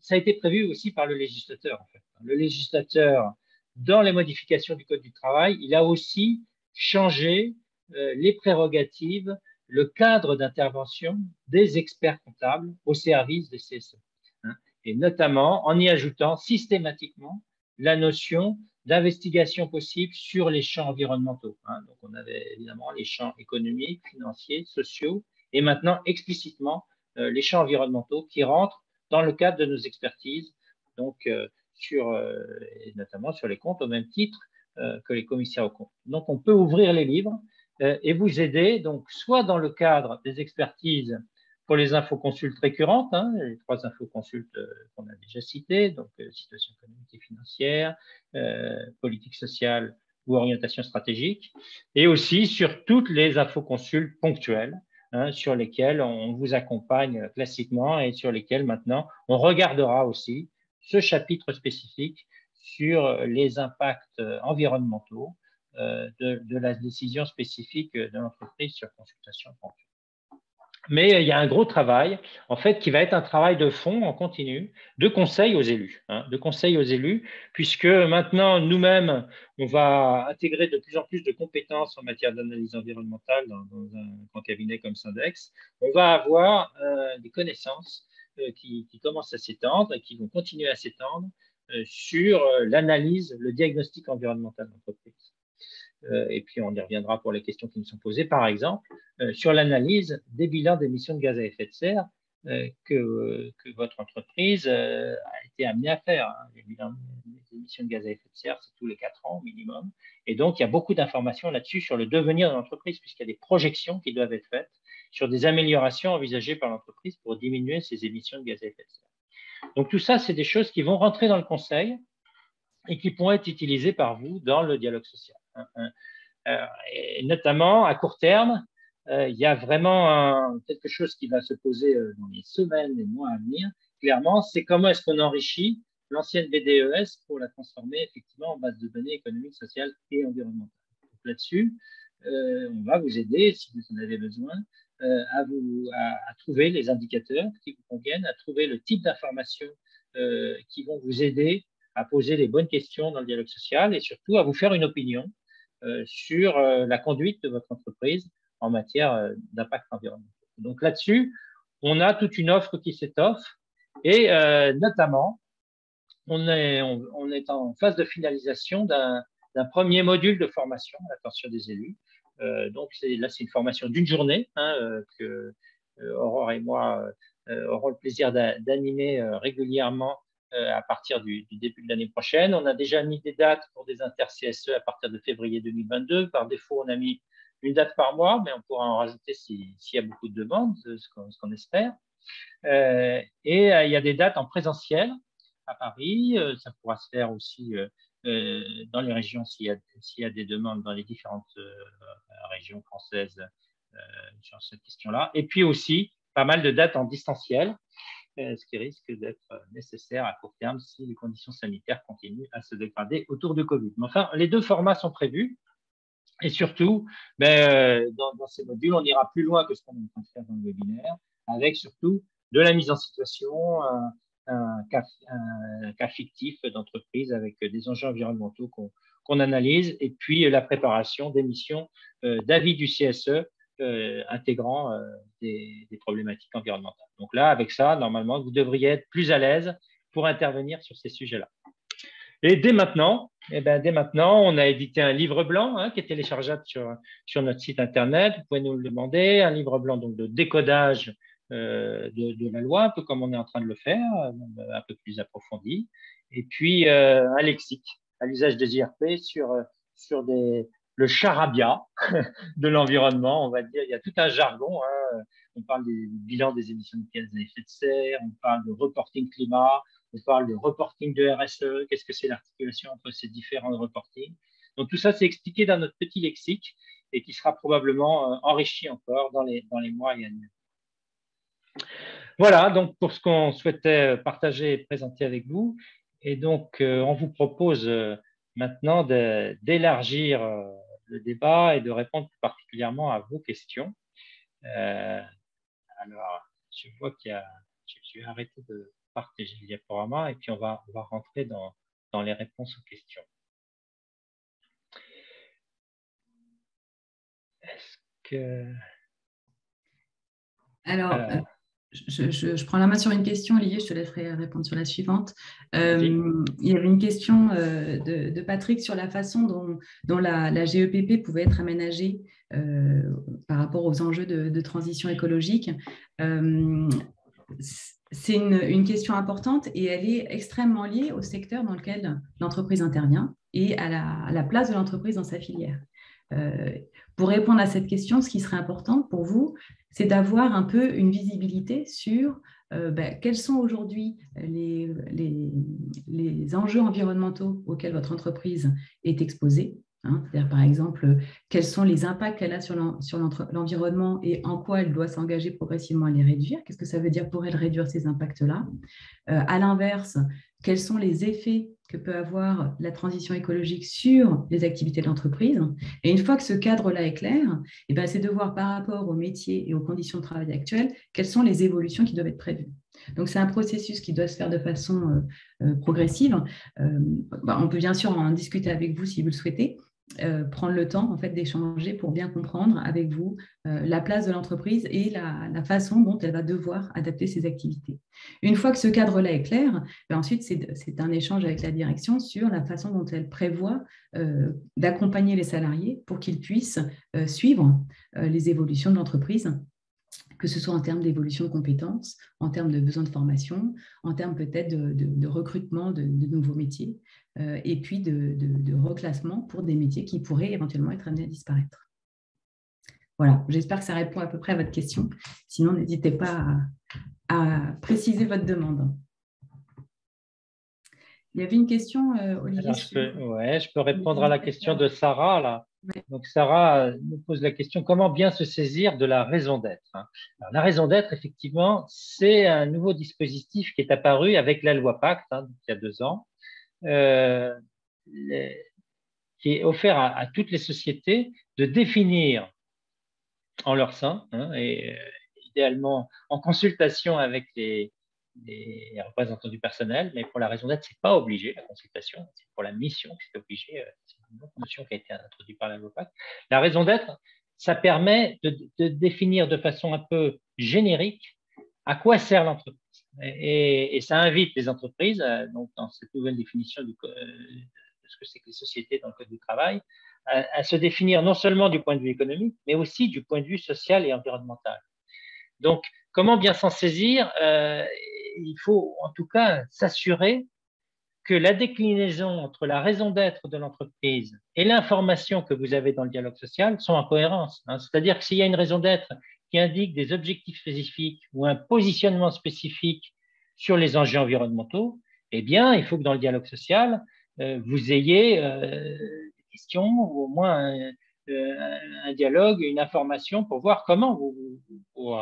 ça a été prévu aussi par le législateur. En fait. Le législateur, dans les modifications du Code du travail, il a aussi changé les prérogatives, le cadre d'intervention des experts comptables au service des CSE. Hein, et notamment en y ajoutant systématiquement la notion d'investigation possible sur les champs environnementaux. Hein. Donc, on avait évidemment les champs économiques, financiers, sociaux, et maintenant explicitement les champs environnementaux qui rentrent dans le cadre de nos expertises, donc et notamment sur les comptes au même titre que les commissaires aux comptes. Donc, on peut ouvrir les livres et vous aider, donc soit dans le cadre des expertises pour les infoconsultes récurrentes, hein, les 3 infoconsultes qu'on a déjà citées, donc situation économique et financière, politique sociale ou orientation stratégique, et aussi sur toutes les infoconsultes ponctuelles, hein, sur lesquelles on vous accompagne classiquement et sur lesquelles maintenant on regardera aussi ce chapitre spécifique sur les impacts environnementaux de la décision spécifique de l'entreprise sur consultation ponctuelle. Mais il y a un gros travail, en fait, qui va être un travail de fond en continu, de conseil aux élus, hein, de conseil aux élus, puisque maintenant, nous-mêmes, on va intégrer de plus en plus de compétences en matière d'analyse environnementale dans un grand cabinet comme Syndex. On va avoir des connaissances qui commencent à s'étendre et qui vont continuer à s'étendre sur l'analyse, le diagnostic environnemental d'entreprise. et puis on y reviendra pour les questions qui nous sont posées, par exemple, sur l'analyse des bilans d'émissions de gaz à effet de serre que votre entreprise a été amenée à faire. Les bilans des émissions de gaz à effet de serre, c'est tous les 4 ans au minimum. Et donc, il y a beaucoup d'informations là-dessus sur le devenir de l'entreprise, puisqu'il y a des projections qui doivent être faites sur des améliorations envisagées par l'entreprise pour diminuer ses émissions de gaz à effet de serre. Donc, tout ça, c'est des choses qui vont rentrer dans le conseil et qui pourront être utilisées par vous dans le dialogue social. Et notamment, à court terme, il y a vraiment quelque chose qui va se poser dans les semaines et mois à venir. Clairement, c'est comment est-ce qu'on enrichit l'ancienne BDES pour la transformer effectivement en base de données économiques, sociales et environnementales. Là-dessus, on va vous aider, si vous en avez besoin, à trouver les indicateurs qui vous conviennent, à trouver le type d'informations qui vont vous aider à poser les bonnes questions dans le dialogue social et surtout à vous faire une opinion sur la conduite de votre entreprise en matière d'impact environnemental. Donc là-dessus, on a toute une offre qui s'étoffe et notamment, on est en phase de finalisation d'un premier module de formation à l'attention des élus. Donc là, c'est une formation d'une journée que Aurore et moi aurons le plaisir d'animer régulièrement à partir du début de l'année prochaine. On a déjà mis des dates pour des inter-CSE à partir de février 2022. Par défaut, on a mis une date par mois, mais on pourra en rajouter s'il y a beaucoup de demandes, ce qu'on espère. Et il y a des dates en présentiel à Paris. Ça pourra se faire aussi dans les régions s'il y a des demandes dans les différentes régions françaises sur cette question-là. Et puis aussi, pas mal de dates en distanciel, ce qui risque d'être nécessaire à court terme si les conditions sanitaires continuent à se dégrader autour de Covid. Mais enfin, les deux formats sont prévus. Et surtout, dans ces modules, on ira plus loin que ce qu'on est en train de faire dans le webinaire, avec surtout de la mise en situation, un cas fictif d'entreprise avec des enjeux environnementaux qu'on analyse, et puis la préparation des missions d'avis du CSE intégrant des problématiques environnementales. Donc là, avec ça, normalement, vous devriez être plus à l'aise pour intervenir sur ces sujets-là. Et dès maintenant, on a édité un livre blanc qui est téléchargeable sur notre site internet. Vous pouvez nous le demander, un livre blanc donc, de décodage de la loi, un peu comme on est en train de le faire, un peu plus approfondi. Et puis un lexique à l'usage des IRP sur le charabia de l'environnement, on va dire. Il y a tout un jargon. On parle du bilan des émissions de gaz à effet de serre, on parle de reporting climat, on parle de reporting de RSE, qu'est-ce que c'est l'articulation entre ces différents reportings. Donc tout ça, c'est expliqué dans notre petit lexique et qui sera probablement enrichi encore dans les mois et années. Voilà, donc pour ce qu'on souhaitait partager et présenter avec vous. Et donc, on vous propose maintenant d'élargir le débat et de répondre plus particulièrement à vos questions. Alors, je vois je vais arrêter de partager le diaporama et puis on va rentrer dans les réponses aux questions. Est-ce que…
Alors, je prends la main sur une question, Olivier, je te laisserai répondre sur la suivante. Il y avait une question de Patrick sur la façon dont la GEPP pouvait être aménagée par rapport aux enjeux de transition écologique. C'est une question importante et elle est extrêmement liée au secteur dans lequel l'entreprise intervient et à la place de l'entreprise dans sa filière. Pour répondre à cette question, ce qui serait important pour vous, c'est d'avoir un peu une visibilité sur quels sont aujourd'hui les enjeux environnementaux auxquels votre entreprise est exposée. C'est-à-dire, par exemple, quels sont les impacts qu'elle a sur l'environnement et en quoi elle doit s'engager progressivement à les réduire. Qu'est-ce que ça veut dire pour elle réduire ces impacts-là? À l'inverse, quels sont les effets que peut avoir la transition écologique sur les activités de l'entreprise? Et une fois que ce cadre-là est clair, c'est de voir par rapport aux métiers et aux conditions de travail actuelles, quelles sont les évolutions qui doivent être prévues. Donc, c'est un processus qui doit se faire de façon progressive. On peut bien sûr en discuter avec vous si vous le souhaitez, prendre le temps en fait, d'échanger pour bien comprendre avec vous la place de l'entreprise et la façon dont elle va devoir adapter ses activités. Une fois que ce cadre-là est clair, ben ensuite c'est un échange avec la direction sur la façon dont elle prévoit d'accompagner les salariés pour qu'ils puissent suivre les évolutions de l'entreprise, que ce soit en termes d'évolution de compétences, en termes de besoins de formation, en termes peut-être de recrutement de nouveaux métiers, et puis de reclassement pour des métiers qui pourraient éventuellement être amenés à disparaître. Voilà, j'espère que ça répond à peu près à votre question. Sinon, n'hésitez pas à préciser votre demande. Il y avait une question, Olivier.
Alors, je peux répondre à la question de Sarah, là. Ouais. Donc, Sarah nous pose la question, comment bien se saisir de la raison d'être, hein? Alors, la raison d'être, effectivement, c'est un nouveau dispositif qui est apparu avec la loi Pacte, hein, il y a 2 ans, qui est offert à toutes les sociétés de définir en leur sein, hein, et idéalement en consultation avec les représentants du personnel, mais pour la raison d'être, c'est pas obligé la consultation, c'est pour la mission que c'est obligé, c'est une autre notion qui a été introduite par la loi Pacte. La raison d'être, ça permet de définir de façon un peu générique à quoi sert l'entreprise. Et ça invite les entreprises, donc dans cette nouvelle définition de ce que c'est que les sociétés dans le Code du travail, à se définir non seulement du point de vue économique, mais aussi du point de vue social et environnemental. Donc, comment bien s'en saisir? Il faut en tout cas s'assurer que la déclinaison entre la raison d'être de l'entreprise et l'information que vous avez dans le dialogue social sont en cohérence, hein. C'est-à-dire que s'il y a une raison d'être qui indique des objectifs spécifiques ou un positionnement spécifique sur les enjeux environnementaux, eh bien, il faut que dans le dialogue social, vous ayez des questions ou au moins un dialogue, une information pour voir comment vous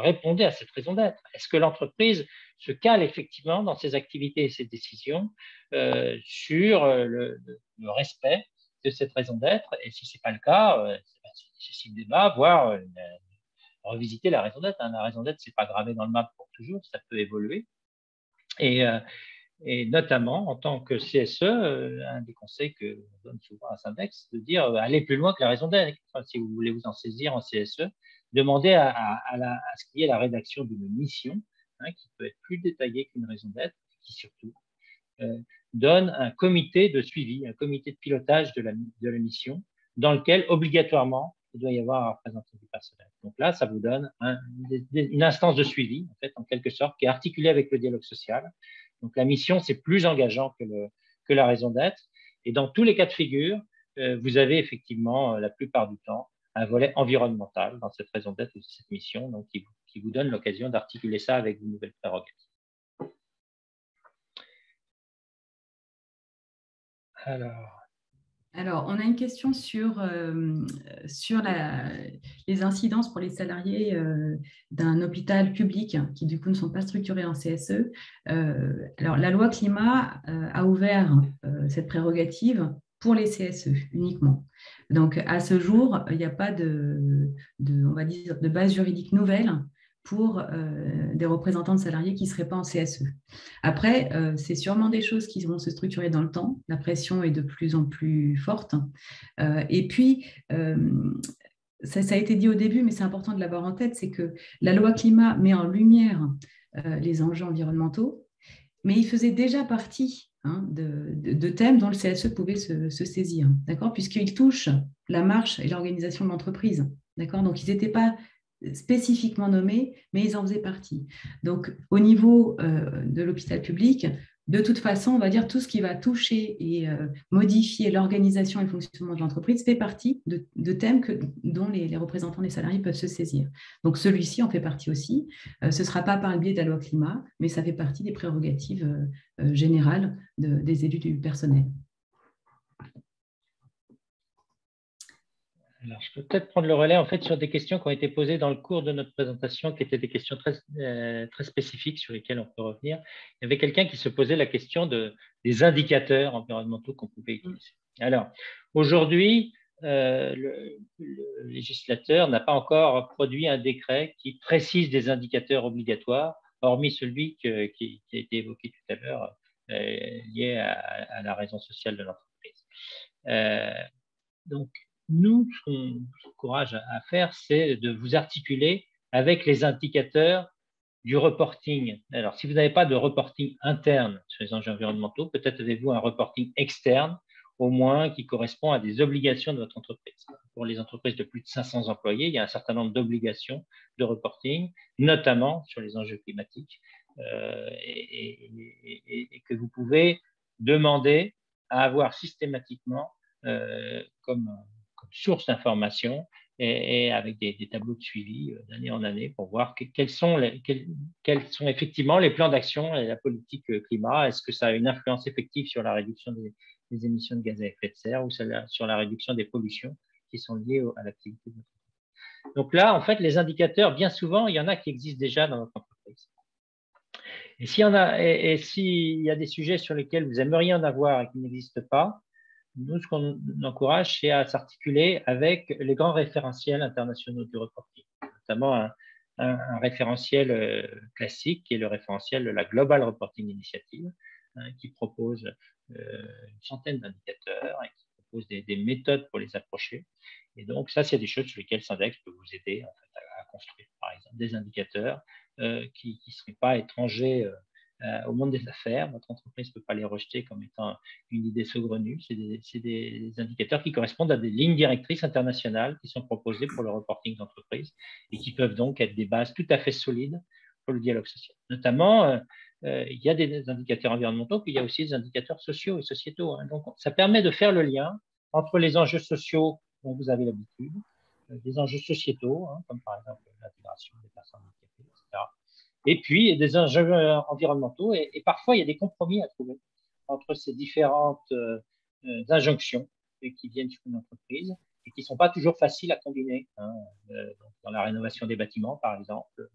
répondez à cette raison d'être. Est-ce que l'entreprise se cale effectivement dans ses activités et ses décisions sur le respect de cette raison d'être? Et si ce n'est pas le cas, ça nécessite débat, voire revisiter la raison d'être. La raison d'être, ce n'est pas gravé dans le marbre pour toujours, ça peut évoluer. Et notamment, en tant que CSE, un des conseils que l'on donne souvent à Syndex, de dire allez plus loin que la raison d'être. Enfin, si vous voulez vous en saisir en CSE, demandez à ce qu'il y ait la rédaction d'une mission, hein, qui peut être plus détaillée qu'une raison d'être, qui surtout donne un comité de suivi, un comité de pilotage de la mission, dans lequel obligatoirement il doit y avoir un représentant du personnel. Donc là, ça vous donne une instance de suivi, en fait, en quelque sorte, qui est articulée avec le dialogue social. Donc la mission, c'est plus engageant que la raison d'être. Et dans tous les cas de figure, vous avez effectivement, la plupart du temps, un volet environnemental dans cette raison d'être ou cette mission, donc qui vous donne l'occasion d'articuler ça avec de nouvelles prérogatives.
Alors, on a une question sur les incidences pour les salariés d'un hôpital public qui, du coup, ne sont pas structurés en CSE. Alors, la loi climat a ouvert cette prérogative pour les CSE uniquement. Donc, à ce jour, il n'y a pas on va dire, de base juridique nouvelle pour des représentants de salariés qui ne seraient pas en CSE. Après, c'est sûrement des choses qui vont se structurer dans le temps. La pression est de plus en plus forte. Et puis, ça a été dit au début, mais c'est important de l'avoir en tête, c'est que la loi climat met en lumière les enjeux environnementaux, mais il faisait déjà partie de thèmes dont le CSE pouvait se saisir, d'accord, puisqu'il touche la marche et l'organisation de l'entreprise, d'accord. Donc, ils n'étaient pas spécifiquement nommés, mais ils en faisaient partie. Donc, au niveau de l'hôpital public, de toute façon, on va dire tout ce qui va toucher et modifier l'organisation et le fonctionnement de l'entreprise fait partie de thèmes dont les représentants des salariés peuvent se saisir. Donc, celui-ci en fait partie aussi. Ce ne sera pas par le biais de la loi climat, mais ça fait partie des prérogatives générales des élus du personnel.
Alors, je peux peut-être prendre le relais en fait sur des questions qui ont été posées dans le cours de notre présentation, qui étaient des questions très spécifiques sur lesquelles on peut revenir. Il y avait quelqu'un qui se posait la question des indicateurs environnementaux qu'on pouvait utiliser. Alors, aujourd'hui, le législateur n'a pas encore produit un décret qui précise des indicateurs obligatoires, hormis celui qui a été évoqué tout à l'heure, lié à la raison sociale de l'entreprise. Donc, nous, ce qu'on encourage à faire, c'est de vous articuler avec les indicateurs du reporting. Alors, si vous n'avez pas de reporting interne sur les enjeux environnementaux, peut-être avez-vous un reporting externe, au moins qui correspond à des obligations de votre entreprise. Pour les entreprises de plus de 500 employés, il y a un certain nombre d'obligations de reporting, notamment sur les enjeux climatiques, et que vous pouvez demander à avoir systématiquement comme source d'information et avec des tableaux de suivi d'année en année pour voir quels sont effectivement les plans d'action et la politique climat. Est-ce que ça a une influence effective sur la réduction des émissions de gaz à effet de serre ou sur la réduction des pollutions qui sont liées à l'activité de notre entreprise. Donc là, en fait, les indicateurs, bien souvent, il y en a qui existent déjà dans votre entreprise. Et s'il y a des sujets sur lesquels vous aimeriez en avoir et qui n'existent pas, nous, ce qu'on encourage, c'est à s'articuler avec les grands référentiels internationaux du reporting, notamment un référentiel classique qui est le référentiel de la Global Reporting Initiative, qui propose une centaine d'indicateurs et qui propose des méthodes pour les approcher. Et donc, ça, c'est des choses sur lesquelles Syndex peut vous aider en fait, à construire, par exemple, des indicateurs qui ne seraient pas étrangers au monde des affaires. Votre entreprise ne peut pas les rejeter comme étant une idée saugrenue. C'est des indicateurs qui correspondent à des lignes directrices internationales qui sont proposées pour le reporting d'entreprise et qui peuvent donc être des bases tout à fait solides pour le dialogue social. Notamment, il y a des indicateurs environnementaux, puis il y a aussi des indicateurs sociaux et sociétaux. Donc, ça permet de faire le lien entre les enjeux sociaux dont vous avez l'habitude, des enjeux sociétaux, comme par exemple l'intégration des personnes handicapées, etc. Et puis des enjeux environnementaux. Et parfois, il y a des compromis à trouver entre ces différentes injonctions qui viennent sur une entreprise et qui ne sont pas toujours faciles à combiner. Dans la rénovation des bâtiments, par exemple,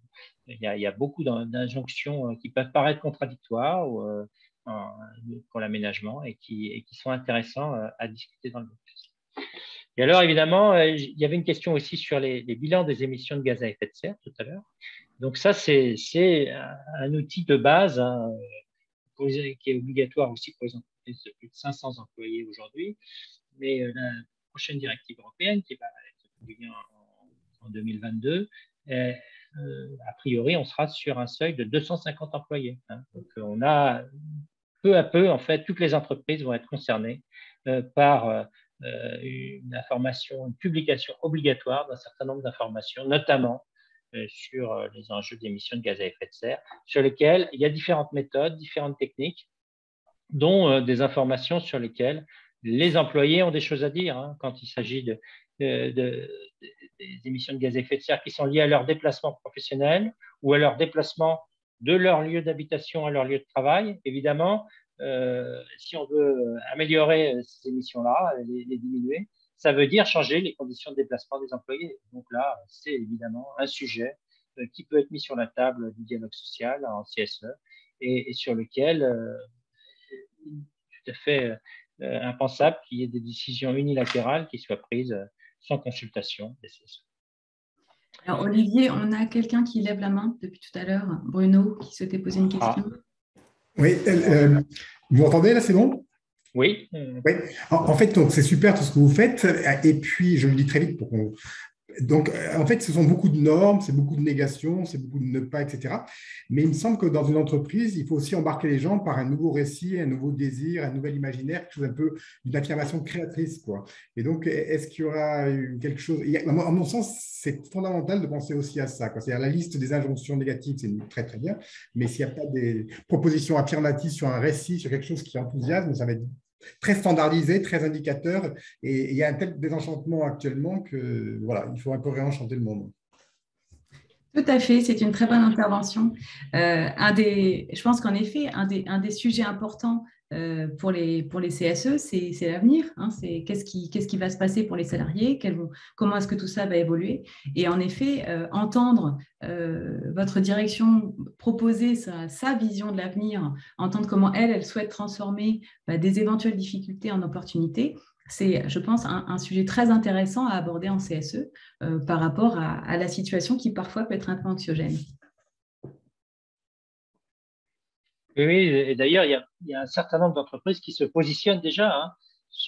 il y a beaucoup d'injonctions qui peuvent paraître contradictoires pour l'aménagement et qui sont intéressants à discuter dans le groupe. Et alors, évidemment, il y avait une question aussi sur les bilans des émissions de gaz à effet de serre tout à l'heure. Donc ça, c'est un outil de base qui est obligatoire aussi pour les entreprises de plus de 500 employés aujourd'hui. Mais la prochaine directive européenne, qui va être publiée en 2022, a priori, on sera sur un seuil de 250 employés. Donc, on a peu à peu, en fait, toutes les entreprises vont être concernées par une information, une publication obligatoire d'un certain nombre d'informations, notamment sur les enjeux d'émissions de gaz à effet de serre, sur lesquels il y a différentes méthodes, différentes techniques, dont des informations sur lesquelles les employés ont des choses à dire quand il s'agit des émissions de gaz à effet de serre qui sont liées à leur déplacement professionnel ou à leur déplacement de leur lieu d'habitation à leur lieu de travail. Évidemment, si on veut améliorer ces émissions-là, les diminuer, ça veut dire changer les conditions de déplacement des employés. Donc là, c'est évidemment un sujet qui peut être mis sur la table du dialogue social en CSE et sur lequel tout à fait impensable qu'il y ait des décisions unilatérales qui soient prises sans consultation des CSE.
Alors, Olivier, on a quelqu'un qui lève la main depuis tout à l'heure, Bruno, qui souhaitait poser une question.
Oui, vous m'entendez là, c'est bon?
Oui.
Oui. En fait, c'est super tout ce que vous faites. Et puis, je le dis très vite pour qu'on. Donc, en fait, ce sont beaucoup de normes, c'est beaucoup de négations, c'est beaucoup de ne pas, etc. Mais il me semble que dans une entreprise, il faut aussi embarquer les gens par un nouveau récit, un nouveau désir, un nouvel imaginaire, quelque chose un peu d'une affirmation créatrice, quoi. Et donc, est-ce qu'il y aura quelque chose… À mon sens, c'est fondamental de penser aussi à ça, quoi. C'est-à-dire la liste des injonctions négatives, c'est très, très bien. Mais s'il n'y a pas des propositions affirmatives sur un récit, sur quelque chose qui enthousiasme, ça va être très standardisé, très indicateur, et il y a un tel désenchantement actuellement que voilà, il faut un peu réenchanter le monde.
Tout à fait, c'est une très bonne intervention. Je pense qu'en effet, un des sujets importants pour les CSE, c'est l'avenir. C'est qu'est-ce qui va se passer pour les salariés, comment est-ce que tout ça va évoluer. Et en effet, entendre votre direction proposer sa vision de l'avenir, entendre comment elle souhaite transformer des éventuelles difficultés en opportunités, c'est, je pense, un sujet très intéressant à aborder en CSE par rapport à la situation qui parfois peut être un peu anxiogène.
Oui, et d'ailleurs, il y a un certain nombre d'entreprises qui se positionnent déjà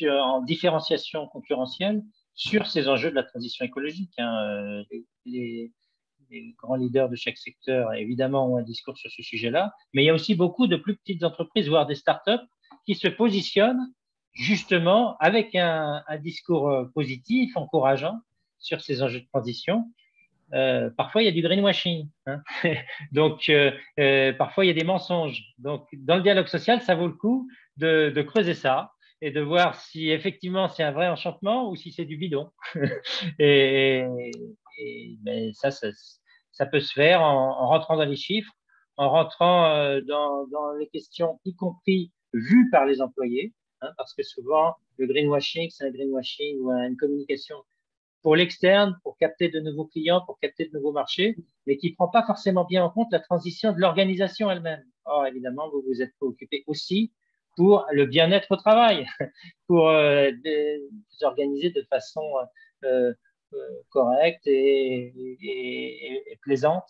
en différenciation concurrentielle sur ces enjeux de la transition écologique. Les grands leaders de chaque secteur, évidemment, ont un discours sur ce sujet-là, mais il y a aussi beaucoup de plus petites entreprises, voire des startups, qui se positionnent justement avec un discours positif, encourageant sur ces enjeux de transition. Parfois, il y a du greenwashing. Donc, parfois, il y a des mensonges. Donc, dans le dialogue social, ça vaut le coup de creuser ça et de voir si effectivement c'est un vrai enchantement ou si c'est du bidon. Mais ça peut se faire en rentrant dans les chiffres, en rentrant dans les questions, y compris vues par les employés, parce que souvent, le greenwashing, c'est un greenwashing ou une communication pour l'externe, pour capter de nouveaux clients, pour capter de nouveaux marchés, mais qui ne prend pas forcément bien en compte la transition de l'organisation elle-même. Or, évidemment, vous vous êtes préoccupé aussi pour le bien-être au travail, pour vous organiser de façon correcte et plaisante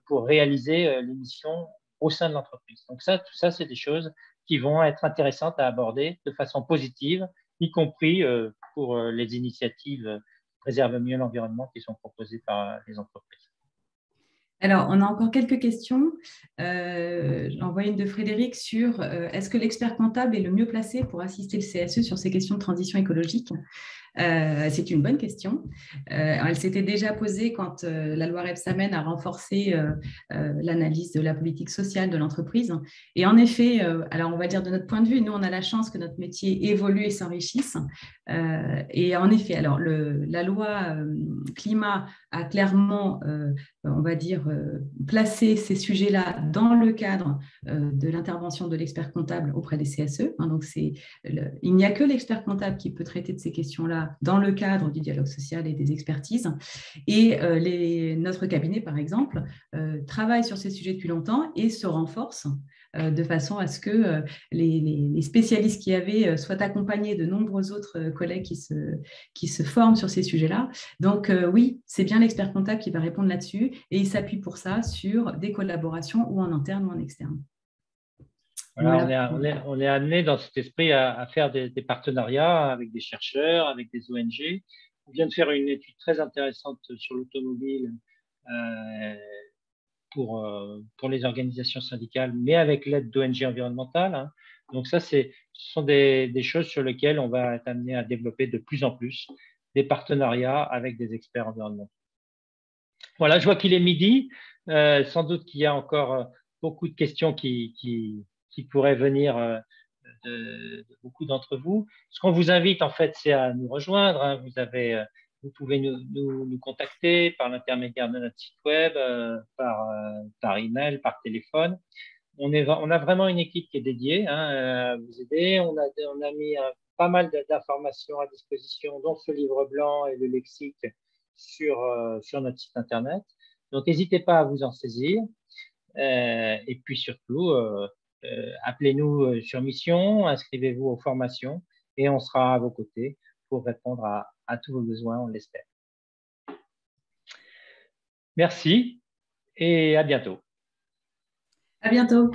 pour réaliser les missions au sein de l'entreprise. Donc ça, tout ça, c'est des choses qui vont être intéressantes à aborder de façon positive, y compris pour les initiatives préservent mieux l'environnement qui sont proposées par les entreprises.
Alors, on a encore quelques questions. J'en vois une de Frédéric sur est-ce que l'expert comptable est le mieux placé pour assister le CSE sur ces questions de transition écologique? C'est une bonne question. Elle s'était déjà posée quand la loi Rebsamen a renforcé l'analyse de la politique sociale de l'entreprise. Et en effet, alors on va dire de notre point de vue, nous on a la chance que notre métier évolue et s'enrichisse. Et en effet, alors la loi climat a clairement, on va dire, placé ces sujets-là dans le cadre de l'intervention de l'expert comptable auprès des CSE. Donc il n'y a que l'expert comptable qui peut traiter de ces questions-là dans le cadre du dialogue social et des expertises. Et notre cabinet, par exemple, travaille sur ces sujets depuis longtemps et se renforce de façon à ce que les spécialistes qu'il y avait soient accompagnés de nombreux autres collègues qui se forment sur ces sujets-là. Donc oui, c'est bien l'expert comptable qui va répondre là-dessus et il s'appuie pour ça sur des collaborations ou en interne ou en externe.
Voilà, on est amené dans cet esprit à faire des partenariats avec des chercheurs, avec des ONG. On vient de faire une étude très intéressante sur l'automobile pour les organisations syndicales, mais avec l'aide d'ONG environnementales. Donc ça, ce sont des choses sur lesquelles on va être amené à développer de plus en plus des partenariats avec des experts environnementaux. Voilà, je vois qu'il est midi. Sans doute qu'il y a encore beaucoup de questions qui pourraient venir de beaucoup d'entre vous. Ce qu'on vous invite, en fait, c'est à nous rejoindre. Vous pouvez nous contacter par l'intermédiaire de notre site web, par email, par téléphone. On a vraiment une équipe qui est dédiée à vous aider. On a mis pas mal d'informations à disposition, dont ce livre blanc et le lexique sur notre site internet. Donc, n'hésitez pas à vous en saisir. Et puis surtout, appelez-nous sur mission, inscrivez-vous aux formations et on sera à vos côtés pour répondre à tous vos besoins, on l'espère. Merci et à bientôt.
À bientôt.